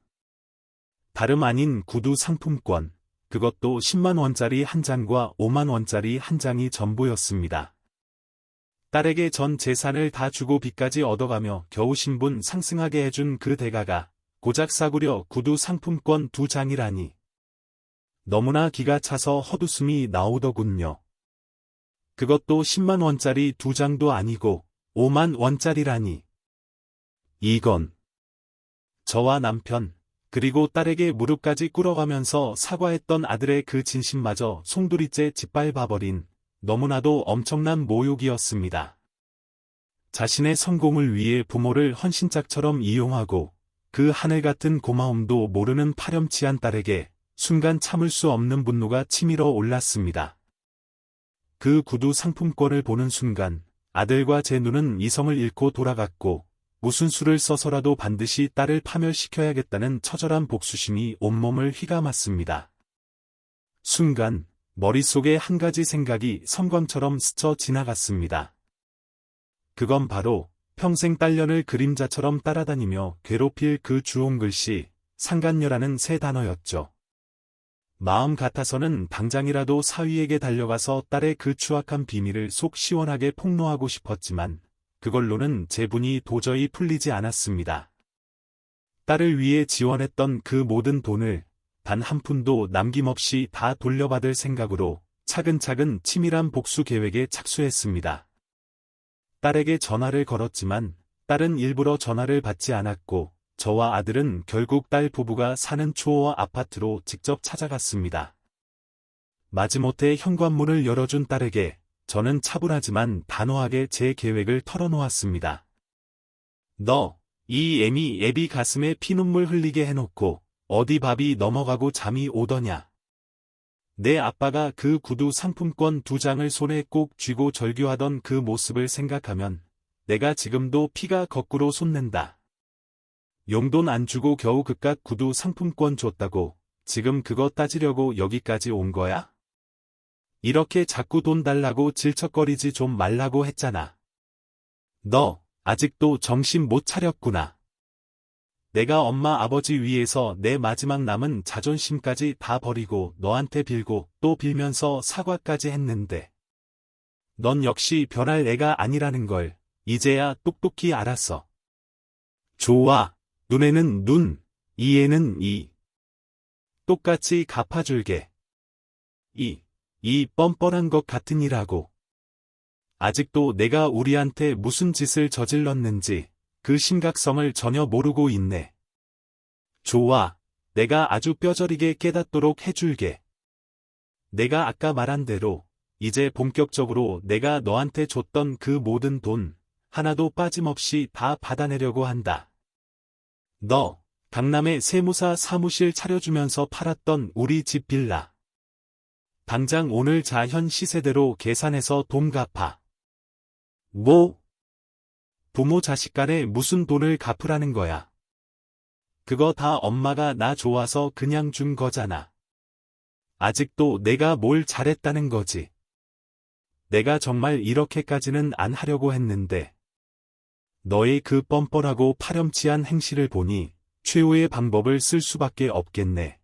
다름 아닌 구두 상품권, 그것도 10만 원짜리 한 장과 5만 원짜리 한 장이 전부였습니다. 딸에게 전 재산을 다 주고 빚까지 얻어가며 겨우 신분 상승하게 해준 그 대가가 고작 싸구려 구두 상품권 2장이라니. 너무나 기가 차서 헛웃음이 나오더군요. 그것도 10만 원짜리 2장도 아니고 5만 원짜리라니. 이건 저와 남편, 그리고 딸에게 무릎까지 꿇어가면서 사과했던 아들의 그 진심마저 송두리째 짓밟아버린 너무나도 엄청난 모욕이었습니다. 자신의 성공을 위해 부모를 헌신짝처럼 이용하고 그 하늘 같은 고마움도 모르는 파렴치한 딸에게 순간 참을 수 없는 분노가 치밀어 올랐습니다. 그 구두 상품권을 보는 순간 아들과 제 눈은 이성을 잃고 돌아갔고 무슨 수를 써서라도 반드시 딸을 파멸시켜야겠다는 처절한 복수심이 온몸을 휘감았습니다. 순간 머릿속에 한 가지 생각이 섬광처럼 스쳐 지나갔습니다. 그건 바로 평생 딸년을 그림자처럼 따라다니며 괴롭힐 그 주홍글씨 상간녀라는 세 단어였죠. 마음 같아서는 당장이라도 사위에게 달려가서 딸의 그 추악한 비밀을 속 시원하게 폭로하고 싶었지만 그걸로는 제 분이 도저히 풀리지 않았습니다. 딸을 위해 지원했던 그 모든 돈을 단 한 푼도 남김없이 다 돌려받을 생각으로 차근차근 치밀한 복수 계획에 착수했습니다. 딸에게 전화를 걸었지만 딸은 일부러 전화를 받지 않았고 저와 아들은 결국 딸 부부가 사는 초호 아파트로 직접 찾아갔습니다. 마지못해 현관문을 열어준 딸에게 저는 차분하지만 단호하게 제 계획을 털어놓았습니다. 너, 이 애미 애비 가슴에 피눈물 흘리게 해놓고 어디 밥이 넘어가고 잠이 오더냐. 내 아빠가 그 구두 상품권 2장을 손에 꼭 쥐고 절규하던 그 모습을 생각하면 내가 지금도 피가 거꾸로 솟는다. 용돈 안 주고 겨우 그깟 구두 상품권 줬다고 지금 그거 따지려고 여기까지 온 거야? 이렇게 자꾸 돈 달라고 질척거리지 좀 말라고 했잖아. 너 아직도 정신 못 차렸구나. 내가 엄마 아버지 위해서 내 마지막 남은 자존심까지 다 버리고 너한테 빌고 또 빌면서 사과까지 했는데 넌 역시 변할 애가 아니라는 걸 이제야 똑똑히 알았어. 좋아. 눈에는 눈, 이에는 이. 똑같이 갚아줄게. 이 뻔뻔한 것 같으니라고. 아직도 내가 우리한테 무슨 짓을 저질렀는지 그 심각성을 전혀 모르고 있네. 좋아. 내가 아주 뼈저리게 깨닫도록 해줄게. 내가 아까 말한 대로 이제 본격적으로 내가 너한테 줬던 그 모든 돈 하나도 빠짐없이 다 받아내려고 한다. 너, 강남에 세무사 사무실 차려주면서 팔았던 우리 집 빌라. 당장 오늘 자현 시세대로 계산해서 돈 갚아. 뭐? 부모 자식 간에 무슨 돈을 갚으라는 거야. 그거 다 엄마가 나 좋아서 그냥 준 거잖아. 아직도 내가 뭘 잘했다는 거지. 내가 정말 이렇게까지는 안 하려고 했는데. 너의 그 뻔뻔하고 파렴치한 행실을 보니 최후의 방법을 쓸 수밖에 없겠네.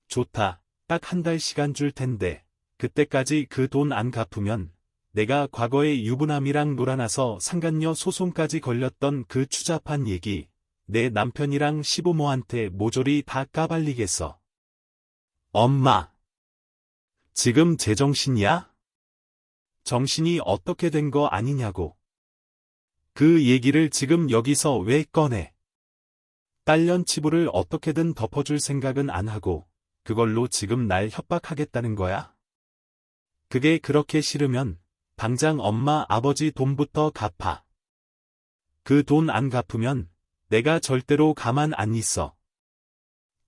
좋다. 딱 한 달 시간 줄 텐데 그때까지 그 돈 안 갚으면 내가 과거에 유부남이랑 놀아나서 상간녀 소송까지 걸렸던 그 추잡한 얘기 내 남편이랑 시부모한테 모조리 다 까발리겠어. 엄마. 지금 제정신이야? 정신이 어떻게 된 거 아니냐고. 그 얘기를 지금 여기서 왜 꺼내? 딸년 치부를 어떻게든 덮어줄 생각은 안 하고 그걸로 지금 날 협박하겠다는 거야? 그게 그렇게 싫으면 당장 엄마 아버지 돈부터 갚아. 그 돈 안 갚으면 내가 절대로 가만 안 있어.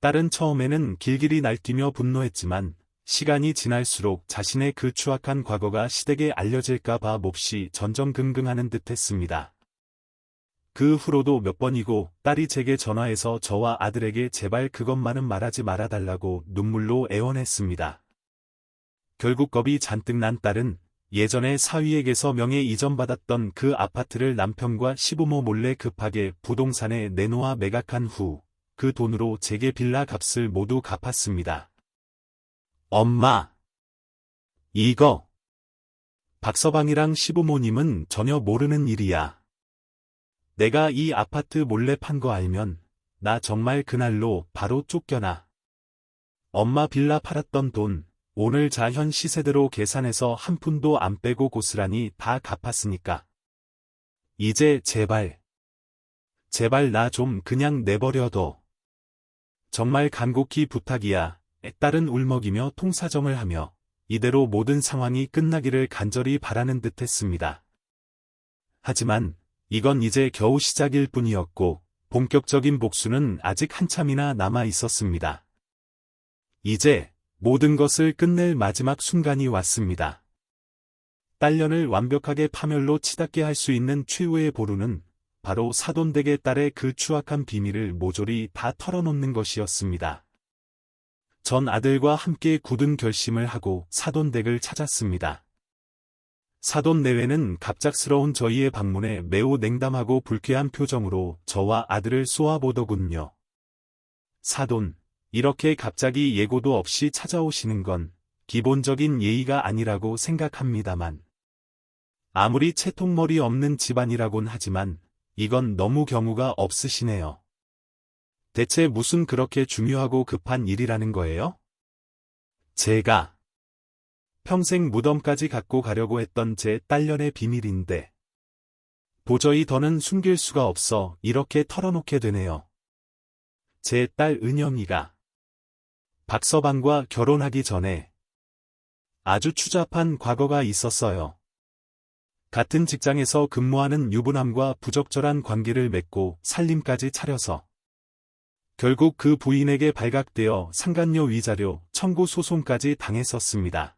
딸은 처음에는 길길이 날뛰며 분노했지만 시간이 지날수록 자신의 그 추악한 과거가 시댁에 알려질까 봐 몹시 전전긍긍하는 듯했습니다. 그 후로도 몇 번이고 딸이 제게 전화해서 저와 아들에게 제발 그것만은 말하지 말아달라고 눈물로 애원했습니다. 결국 겁이 잔뜩 난 딸은 예전에 사위에게서 명예 이전받았던 그 아파트를 남편과 시부모 몰래 급하게 부동산에 내놓아 매각한 후 그 돈으로 제게 빌라 값을 모두 갚았습니다. 엄마. 이거. 박서방이랑 시부모님은 전혀 모르는 일이야. 내가 이 아파트 몰래 판 거 알면 나 정말 그날로 바로 쫓겨나. 엄마 빌라 팔았던 돈 오늘 자현 시세대로 계산해서 한 푼도 안 빼고 고스란히 다 갚았으니까. 이제 제발 나 좀 그냥 내버려둬. 정말 간곡히 부탁이야. 딸은 울먹이며 통사정을 하며 이대로 모든 상황이 끝나기를 간절히 바라는 듯했습니다. 하지만 이건 이제 겨우 시작일 뿐이었고 본격적인 복수는 아직 한참이나 남아 있었습니다. 이제 모든 것을 끝낼 마지막 순간이 왔습니다. 딸년을 완벽하게 파멸로 치닫게 할 수 있는 최후의 보루는 바로 사돈댁의 딸의 그 추악한 비밀을 모조리 다 털어놓는 것이었습니다. 전 아들과 함께 굳은 결심을 하고 사돈댁을 찾았습니다. 사돈 내외는 갑작스러운 저희의 방문에 매우 냉담하고 불쾌한 표정으로 저와 아들을 쏘아보더군요. 사돈, 이렇게 갑자기 예고도 없이 찾아오시는 건 기본적인 예의가 아니라고 생각합니다만. 아무리 채통머리 없는 집안이라곤 하지만 이건 너무 경우가 없으시네요. 대체 무슨 그렇게 중요하고 급한 일이라는 거예요? 제가 평생 무덤까지 갖고 가려고 했던 제 딸년의 비밀인데 도저히 더는 숨길 수가 없어 이렇게 털어놓게 되네요. 제 딸 은영이가 박서방과 결혼하기 전에 아주 추잡한 과거가 있었어요. 같은 직장에서 근무하는 유부남과 부적절한 관계를 맺고 살림까지 차려서 결국 그 부인에게 발각되어 상간녀 위자료 청구 소송까지 당했었습니다.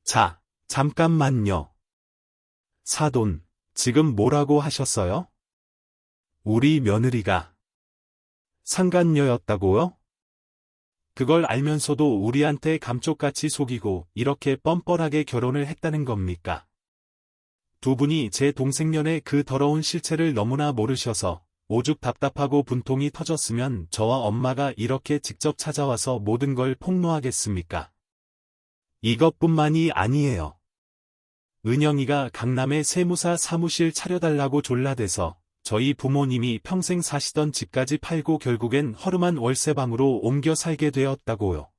자, 잠깐만요. 사돈, 지금 뭐라고 하셨어요? 우리 며느리가 상간녀였다고요? 그걸 알면서도 우리한테 감쪽같이 속이고 이렇게 뻔뻔하게 결혼을 했다는 겁니까? 두 분이 제 동생년의 그 더러운 실체를 너무나 모르셔서 오죽 답답하고 분통이 터졌으면 저와 엄마가 이렇게 직접 찾아와서 모든 걸 폭로하겠습니까? 이것뿐만이 아니에요. 은영이가 강남에 세무사 사무실 차려달라고 졸라대서 저희 부모님이 평생 사시던 집까지 팔고 결국엔 허름한 월세방으로 옮겨 살게 되었다고요.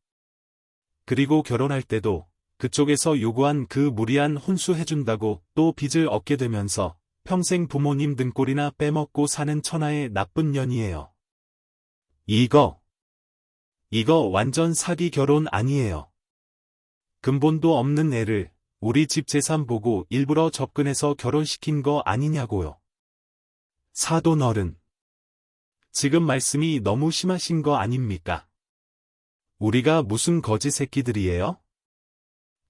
그리고 결혼할 때도 그쪽에서 요구한 그 무리한 혼수해준다고 또 빚을 얻게 되면서 평생 부모님 등골이나 빼먹고 사는 천하의 나쁜 년이에요. 이거 완전 사기 결혼 아니에요. 근본도 없는 애를 우리 집 재산 보고 일부러 접근해서 결혼시킨 거 아니냐고요. 사돈 어른. 지금 말씀이 너무 심하신 거 아닙니까? 우리가 무슨 거지 새끼들이에요?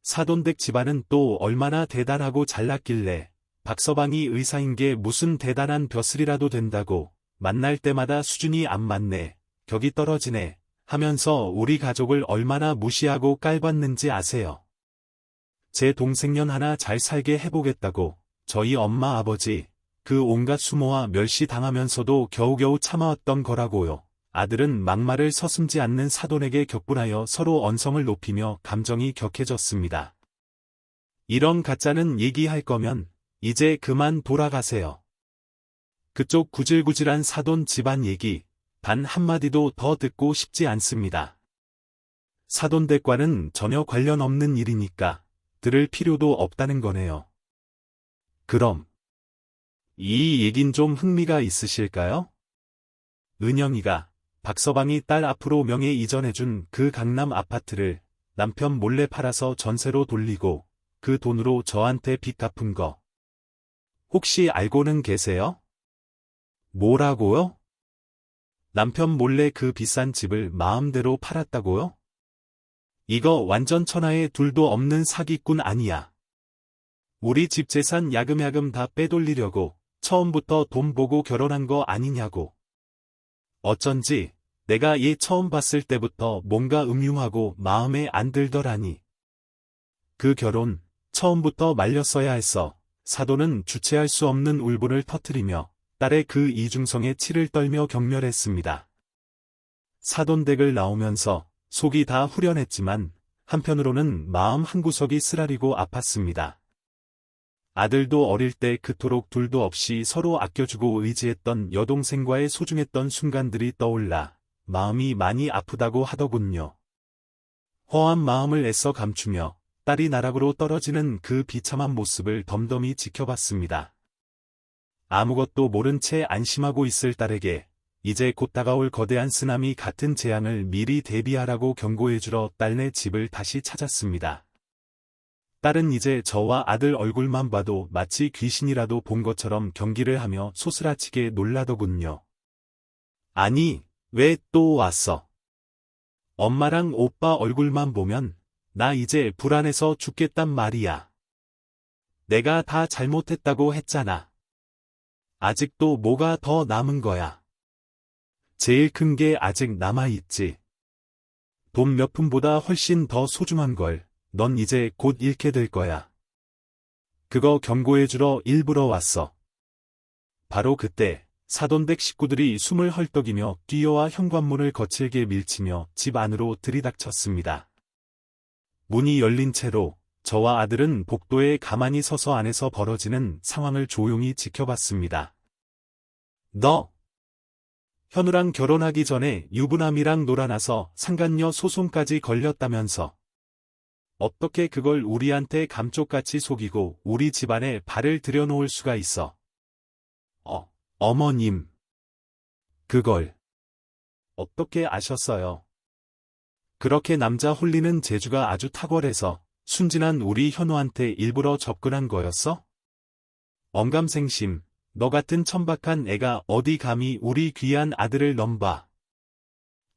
사돈댁 집안은 또 얼마나 대단하고 잘났길래 박서방이 의사인 게 무슨 대단한 벼슬이라도 된다고 만날 때마다 수준이 안 맞네, 격이 떨어지네 하면서 우리 가족을 얼마나 무시하고 깔봤는지 아세요? 제 동생년 하나 잘 살게 해보겠다고 저희 엄마 아버지 그 온갖 수모와 멸시당하면서도 겨우겨우 참아왔던 거라고요. 아들은 막말을 서슴지 않는 사돈에게 격분하여 서로 언성을 높이며 감정이 격해졌습니다. 이런 가짜는 얘기할 거면 이제 그만 돌아가세요. 그쪽 구질구질한 사돈 집안 얘기 단 한마디도 더 듣고 싶지 않습니다. 사돈댁과는 전혀 관련 없는 일이니까 들을 필요도 없다는 거네요. 그럼 이 얘긴 좀 흥미가 있으실까요? 은영이가 박서방이 딸 앞으로 명예 이전해준 그 강남 아파트를 남편 몰래 팔아서 전세로 돌리고 그 돈으로 저한테 빚 갚은 거 혹시 알고는 계세요? 뭐라고요? 남편 몰래 그 비싼 집을 마음대로 팔았다고요? 이거 완전 천하에 둘도 없는 사기꾼 아니야. 우리 집 재산 야금야금 다 빼돌리려고 처음부터 돈 보고 결혼한 거 아니냐고. 어쩐지 내가 얘 처음 봤을 때부터 뭔가 음흉하고 마음에 안 들더라니. 그 결혼 처음부터 말렸어야 했어. 사돈은 주체할 수 없는 울분을 터뜨리며 딸의 그 이중성에 치를 떨며 경멸했습니다. 사돈댁을 나오면서 속이 다 후련했지만 한편으로는 마음 한구석이 쓰라리고 아팠습니다. 아들도 어릴 때 그토록 둘도 없이 서로 아껴주고 의지했던 여동생과의 소중했던 순간들이 떠올라 마음이 많이 아프다고 하더군요. 허한 마음을 애써 감추며 딸이 나락으로 떨어지는 그 비참한 모습을 덤덤히 지켜봤습니다. 아무것도 모른 채 안심하고 있을 딸에게 이제 곧 다가올 거대한 쓰나미 같은 재앙을 미리 대비하라고 경고해주러 딸네 집을 다시 찾았습니다. 딸은 이제 저와 아들 얼굴만 봐도 마치 귀신이라도 본 것처럼 경기를 하며 소스라치게 놀라더군요. 아니, 왜 또 왔어? 엄마랑 오빠 얼굴만 보면 나 이제 불안해서 죽겠단 말이야. 내가 다 잘못했다고 했잖아. 아직도 뭐가 더 남은 거야. 제일 큰 게 아직 남아있지. 돈 몇 푼보다 훨씬 더 소중한 걸 넌 이제 곧 잃게 될 거야. 그거 경고해주러 일부러 왔어. 바로 그때 사돈댁 식구들이 숨을 헐떡이며 뛰어와 현관문을 거칠게 밀치며 집 안으로 들이닥쳤습니다. 문이 열린 채로 저와 아들은 복도에 가만히 서서 안에서 벌어지는 상황을 조용히 지켜봤습니다. 너! 현우랑 결혼하기 전에 유부남이랑 놀아나서 상간녀 소송까지 걸렸다면서. 어떻게 그걸 우리한테 감쪽같이 속이고 우리 집안에 발을 들여놓을 수가 있어. 어머님. 그걸 어떻게 아셨어요? 그렇게 남자 홀리는 재주가 아주 탁월해서 순진한 우리 현우한테 일부러 접근한 거였어? 언감생심, 너 같은 천박한 애가 어디 감히 우리 귀한 아들을 넘봐.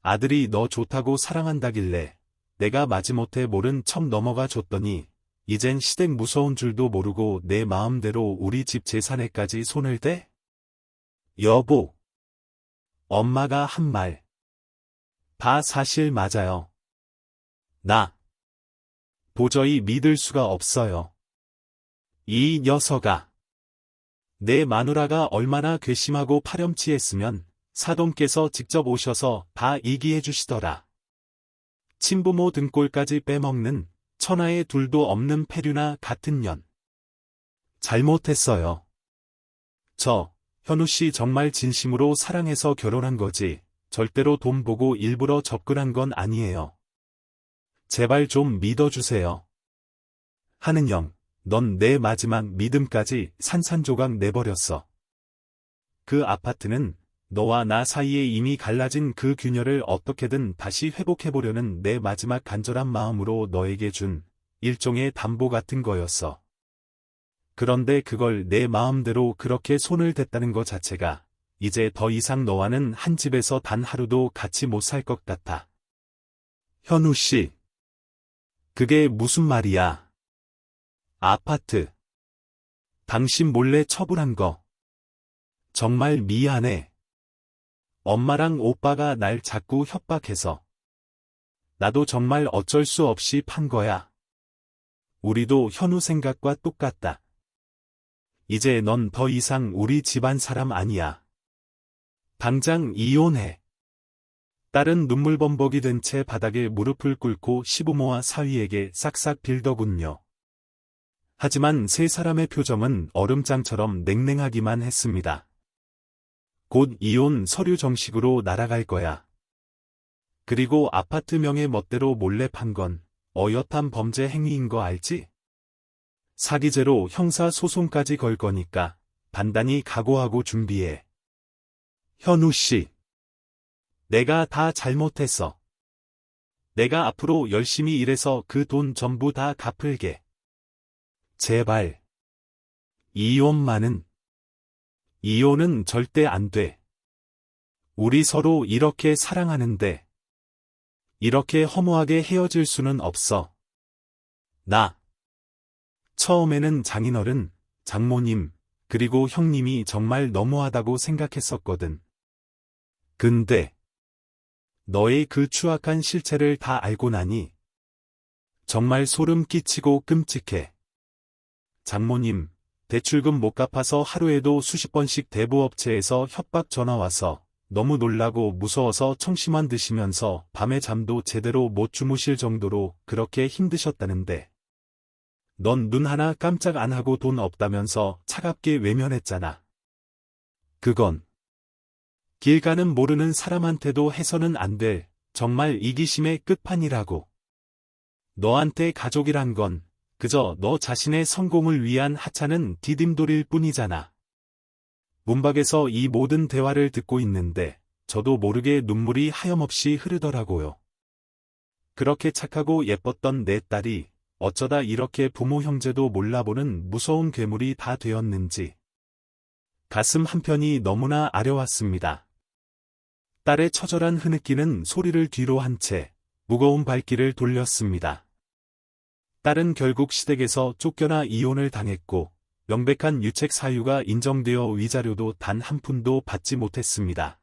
아들이 너 좋다고 사랑한다길래 내가 마지못해 모른 척 넘어가 줬더니 이젠 시댁 무서운 줄도 모르고 내 마음대로 우리 집 재산에까지 손을 대? 여보. 엄마가 한 말. 다 사실 맞아요. 나 도저히 믿을 수가 없어요. 이 녀석아. 내 마누라가 얼마나 괘씸하고 파렴치했으면 사돈께서 직접 오셔서 다 얘기해 주시더라. 친부모 등골까지 빼먹는 천하에 둘도 없는 폐류나 같은 년. 잘못했어요. 저 현우씨 정말 진심으로 사랑해서 결혼한 거지 절대로 돈 보고 일부러 접근한 건 아니에요. 제발 좀 믿어주세요. 하는영, 넌 내 마지막 믿음까지 산산조각 내버렸어. 그 아파트는 너와 나 사이에 이미 갈라진 그 균열을 어떻게든 다시 회복해보려는 내 마지막 간절한 마음으로 너에게 준 일종의 담보 같은 거였어. 그런데 그걸 내 마음대로 그렇게 손을 댔다는 것 자체가 이제 더 이상 너와는 한 집에서 단 하루도 같이 못 살 것 같아. 현우 씨. 그게 무슨 말이야? 아파트. 당신 몰래 처분한 거. 정말 미안해. 엄마랑 오빠가 날 자꾸 협박해서. 나도 정말 어쩔 수 없이 판 거야. 우리도 현우 생각과 똑같다. 이제 넌 더 이상 우리 집안 사람 아니야. 당장 이혼해. 딸은 눈물범벅이 된 채 바닥에 무릎을 꿇고 시부모와 사위에게 싹싹 빌더군요. 하지만 세 사람의 표정은 얼음장처럼 냉랭하기만 했습니다. 곧 이혼 서류 정식으로 날아갈 거야. 그리고 아파트 명의 멋대로 몰래 판 건 어엿한 범죄 행위인 거 알지? 사기죄로 형사소송까지 걸 거니까 단단히 각오하고 준비해. 현우 씨. 내가 다 잘못했어. 내가 앞으로 열심히 일해서 그 돈 전부 다 갚을게. 제발. 이혼은 절대 안 돼. 우리 서로 이렇게 사랑하는데. 이렇게 허무하게 헤어질 수는 없어. 나. 처음에는 장인어른, 장모님, 그리고 형님이 정말 너무하다고 생각했었거든. 근데 너의 그 추악한 실체를 다 알고 나니 정말 소름 끼치고 끔찍해. 장모님, 대출금 못 갚아서 하루에도 수십 번씩 대부업체에서 협박 전화 와서 너무 놀라고 무서워서 청심환 드시면서 밤에 잠도 제대로 못 주무실 정도로 그렇게 힘드셨다는데. 넌 눈 하나 깜짝 안 하고 돈 없다면서 차갑게 외면했잖아. 그건 길 가는 모르는 사람한테도 해서는 안 될 정말 이기심의 끝판이라고. 너한테 가족이란 건 그저 너 자신의 성공을 위한 하찮은 디딤돌일 뿐이잖아. 문밖에서 이 모든 대화를 듣고 있는데 저도 모르게 눈물이 하염없이 흐르더라고요. 그렇게 착하고 예뻤던 내 딸이 어쩌다 이렇게 부모 형제도 몰라보는 무서운 괴물이 다 되었는지 가슴 한편이 너무나 아려왔습니다. 딸의 처절한 흐느끼는 소리를 뒤로 한 채 무거운 발길을 돌렸습니다. 딸은 결국 시댁에서 쫓겨나 이혼을 당했고 명백한 유책 사유가 인정되어 위자료도 단 한 푼도 받지 못했습니다.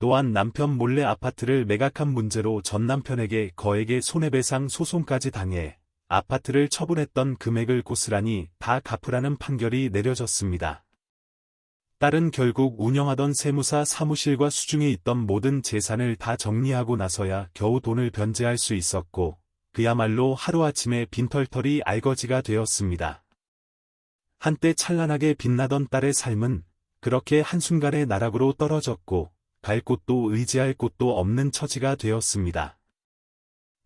또한 남편 몰래 아파트를 매각한 문제로 전 남편에게 거액의 손해배상 소송까지 당해 아파트를 처분했던 금액을 고스란히 다 갚으라는 판결이 내려졌습니다. 딸은 결국 운영하던 세무사 사무실과 수중에 있던 모든 재산을 다 정리하고 나서야 겨우 돈을 변제할 수 있었고 그야말로 하루아침에 빈털털이 알거지가 되었습니다. 한때 찬란하게 빛나던 딸의 삶은 그렇게 한순간에 나락으로 떨어졌고 갈 곳도 의지할 곳도 없는 처지가 되었습니다.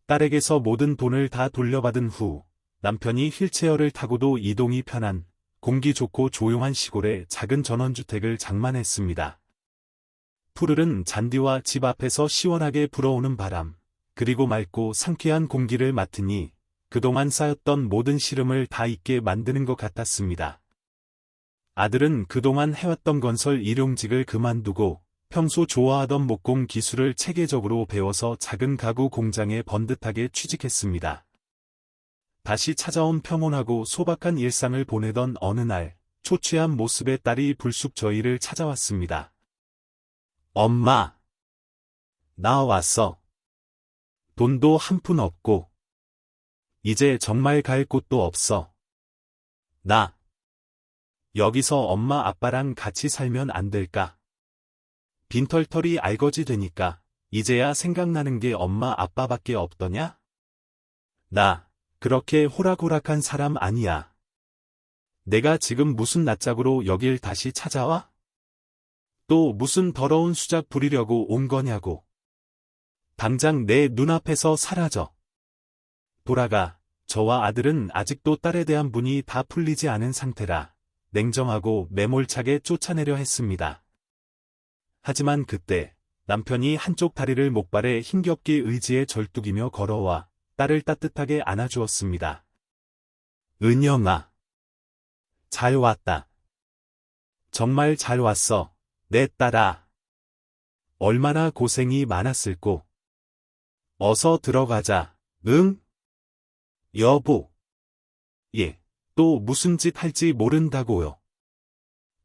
딸에게서 모든 돈을 다 돌려받은 후 남편이 휠체어를 타고도 이동이 편한 공기 좋고 조용한 시골에 작은 전원주택을 장만했습니다. 푸르른 잔디와 집 앞에서 시원하게 불어오는 바람, 그리고 맑고 상쾌한 공기를 맡으니 그동안 쌓였던 모든 시름을 다 잊게 만드는 것 같았습니다. 아들은 그동안 해왔던 건설 일용직을 그만두고 평소 좋아하던 목공 기술을 체계적으로 배워서 작은 가구 공장에 번듯하게 취직했습니다. 다시 찾아온 평온하고 소박한 일상을 보내던 어느 날, 초췌한 모습의 딸이 불쑥 저희를 찾아왔습니다. 엄마, 나 왔어. 돈도 한 푼 없고, 이제 정말 갈 곳도 없어. 나, 여기서 엄마 아빠랑 같이 살면 안 될까? 빈털털이 알거지 되니까, 이제야 생각나는 게 엄마 아빠밖에 없더냐? 나, 그렇게 호락호락한 사람 아니야. 내가 지금 무슨 낯짝으로 여길 다시 찾아와? 또 무슨 더러운 수작 부리려고 온 거냐고. 당장 내 눈앞에서 사라져. 돌아가. 저와 아들은 아직도 딸에 대한 분이 다 풀리지 않은 상태라 냉정하고 매몰차게 쫓아내려 했습니다. 하지만 그때 남편이 한쪽 다리를 목발에 힘겹게 의지에 절뚝이며 걸어와 딸을 따뜻하게 안아주었습니다. 은영아. 잘 왔다. 정말 잘 왔어. 내 딸아. 얼마나 고생이 많았을꼬. 어서 들어가자. 응? 여보. 예. 또 무슨 짓 할지 모른다고요.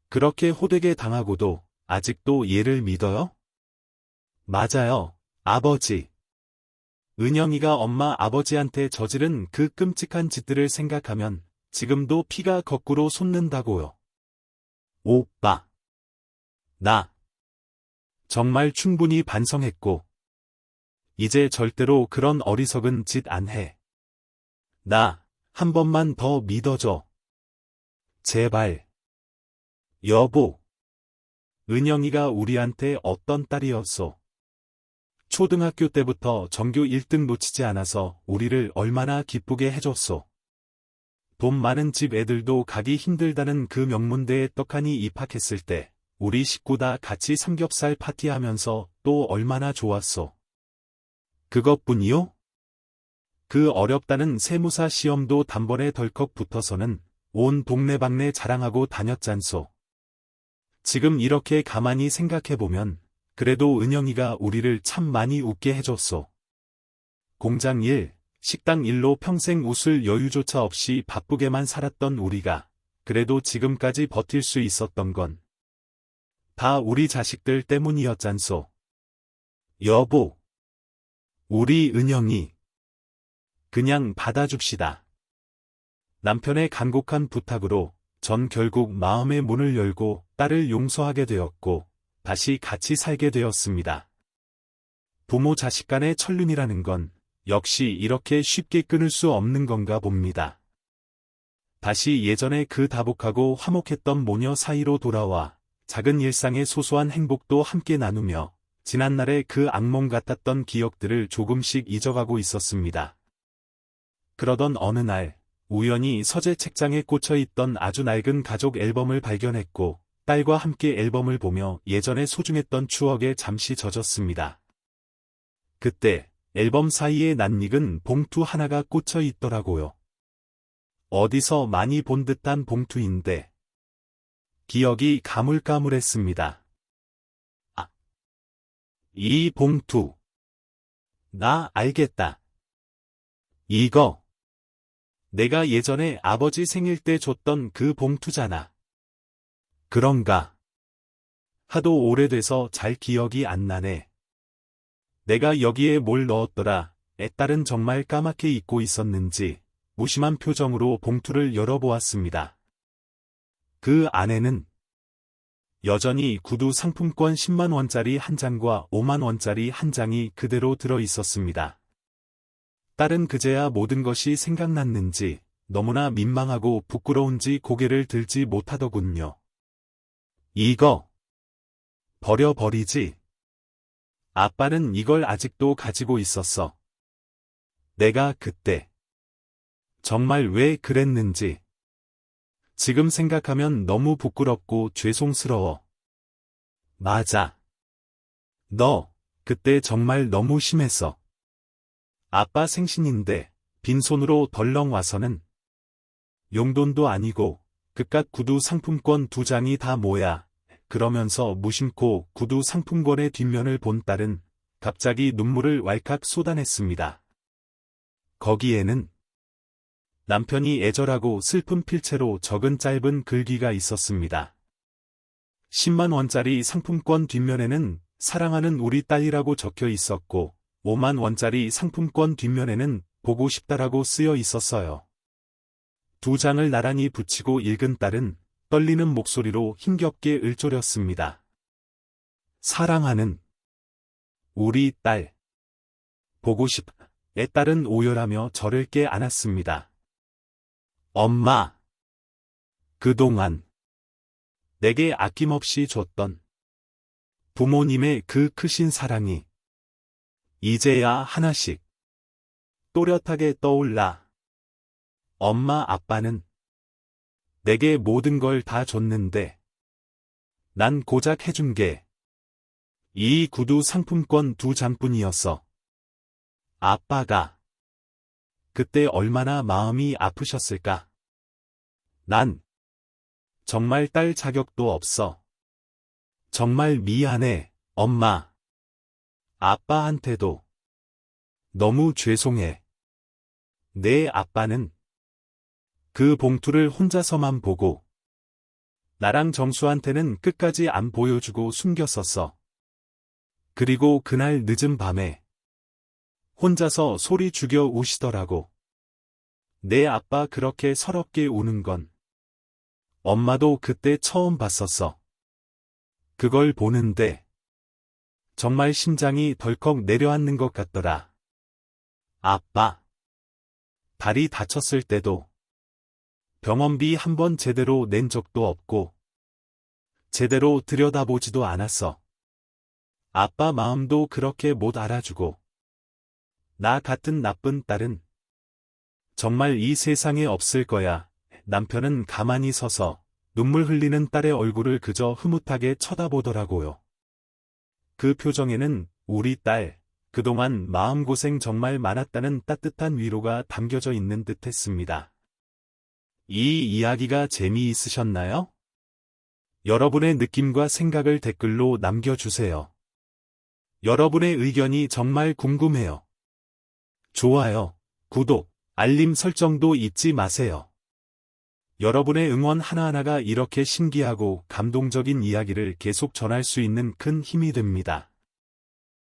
그렇게 호되게 당하고도 아직도 얘를 믿어요? 맞아요, 아버지. 은영이가 엄마 아버지한테 저지른 그 끔찍한 짓들을 생각하면 지금도 피가 거꾸로 솟는다고요. 오빠. 나. 정말 충분히 반성했고, 이제 절대로 그런 어리석은 짓 안 해. 나, 한 번만 더 믿어줘. 제발. 여보. 은영이가 우리한테 어떤 딸이었소? 초등학교 때부터 전교 1등 놓치지 않아서 우리를 얼마나 기쁘게 해줬소. 돈 많은 집 애들도 가기 힘들다는 그 명문대에 떡하니 입학했을 때 우리 식구 다 같이 삼겹살 파티하면서 또 얼마나 좋았소. 그것뿐이요? 그 어렵다는 세무사 시험도 단번에 덜컥 붙어서는 온 동네방네 자랑하고 다녔잖소. 지금 이렇게 가만히 생각해보면 그래도 은영이가 우리를 참 많이 웃게 해줬소. 공장 일, 식당 일로 평생 웃을 여유조차 없이 바쁘게만 살았던 우리가 그래도 지금까지 버틸 수 있었던 건 다 우리 자식들 때문이었잖소. 여보. 우리 은영이 그냥 받아줍시다. 남편의 간곡한 부탁으로 전 결국 마음의 문을 열고 딸을 용서하게 되었고 다시 같이 살게 되었습니다. 부모 자식 간의 천륜이라는 건 역시 이렇게 쉽게 끊을 수 없는 건가 봅니다. 다시 예전에 그 다복하고 화목했던 모녀 사이로 돌아와 작은 일상의 소소한 행복도 함께 나누며 지난날의 그 악몽 같았던 기억들을 조금씩 잊어가고 있었습니다. 그러던 어느 날 우연히 서재 책장에 꽂혀있던 아주 낡은 가족 앨범을 발견했고 딸과 함께 앨범을 보며 예전에 소중했던 추억에 잠시 젖었습니다. 그때 앨범 사이에 낯익은 봉투 하나가 꽂혀 있더라고요. 어디서 많이 본 듯한 봉투인데 기억이 가물가물했습니다. 아, 이 봉투. 나 알겠다. 이거. 내가 예전에 아버지 생일 때 줬던 그 봉투잖아. 그런가? 하도 오래돼서 잘 기억이 안 나네. 내가 여기에 뭘 넣었더라. 애딸은 정말 까맣게 잊고 있었는지 무심한 표정으로 봉투를 열어보았습니다. 그 안에는 여전히 구두 상품권 10만 원짜리 한 장과 5만 원짜리 한 장이 그대로 들어 있었습니다. 딸은 그제야 모든 것이 생각났는지 너무나 민망하고 부끄러운지 고개를 들지 못하더군요. 이거 버려버리지. 아빠는 이걸 아직도 가지고 있었어. 내가 그때 정말 왜 그랬는지 지금 생각하면 너무 부끄럽고 죄송스러워. 맞아. 너 그때 정말 너무 심했어. 아빠 생신인데 빈손으로 덜렁 와서는 용돈도 아니고 그깟 구두 상품권 2장이 다 뭐야. 그러면서 무심코 구두 상품권의 뒷면을 본 딸은 갑자기 눈물을 왈칵 쏟아냈습니다. 거기에는 남편이 애절하고 슬픈 필체로 적은 짧은 글귀가 있었습니다. 10만 원짜리 상품권 뒷면에는 사랑하는 우리 딸이라고 적혀 있었고 5만 원짜리 상품권 뒷면에는 보고 싶다라고 쓰여 있었어요. 2장을 나란히 붙이고 읽은 딸은 떨리는 목소리로 힘겹게 읊조렸습니다. 사랑하는 우리 딸. 보고 싶. 애 딸은 오열하며 저를 깨 안았습니다. 엄마. 그동안 내게 아낌없이 줬던 부모님의 그 크신 사랑이 이제야 하나씩 또렷하게 떠올라. 엄마 아빠는 내게 모든 걸 다 줬는데 난 고작 해준 게 이 구두 상품권 2장뿐이었어. 아빠가 그때 얼마나 마음이 아프셨을까? 난 정말 딸 자격도 없어. 정말 미안해, 엄마. 아빠한테도 너무 죄송해. 내 아빠는 그 봉투를 혼자서만 보고 나랑 정수한테는 끝까지 안 보여주고 숨겼었어. 그리고 그날 늦은 밤에 혼자서 소리 죽여 우시더라고. 내 아빠 그렇게 서럽게 우는 건 엄마도 그때 처음 봤었어. 그걸 보는데 정말 심장이 덜컥 내려앉는 것 같더라. 아빠. 다리 다쳤을 때도 병원비 한 번 제대로 낸 적도 없고 제대로 들여다보지도 않았어. 아빠 마음도 그렇게 못 알아주고 나 같은 나쁜 딸은 정말 이 세상에 없을 거야. 남편은 가만히 서서 눈물 흘리는 딸의 얼굴을 그저 흐뭇하게 쳐다보더라고요. 그 표정에는 우리 딸, 그동안 마음고생 정말 많았다는 따뜻한 위로가 담겨져 있는 듯했습니다. 이 이야기가 재미있으셨나요? 여러분의 느낌과 생각을 댓글로 남겨주세요. 여러분의 의견이 정말 궁금해요. 좋아요, 구독, 알림 설정도 잊지 마세요. 여러분의 응원 하나하나가 이렇게 신기하고 감동적인 이야기를 계속 전할 수 있는 큰 힘이 됩니다.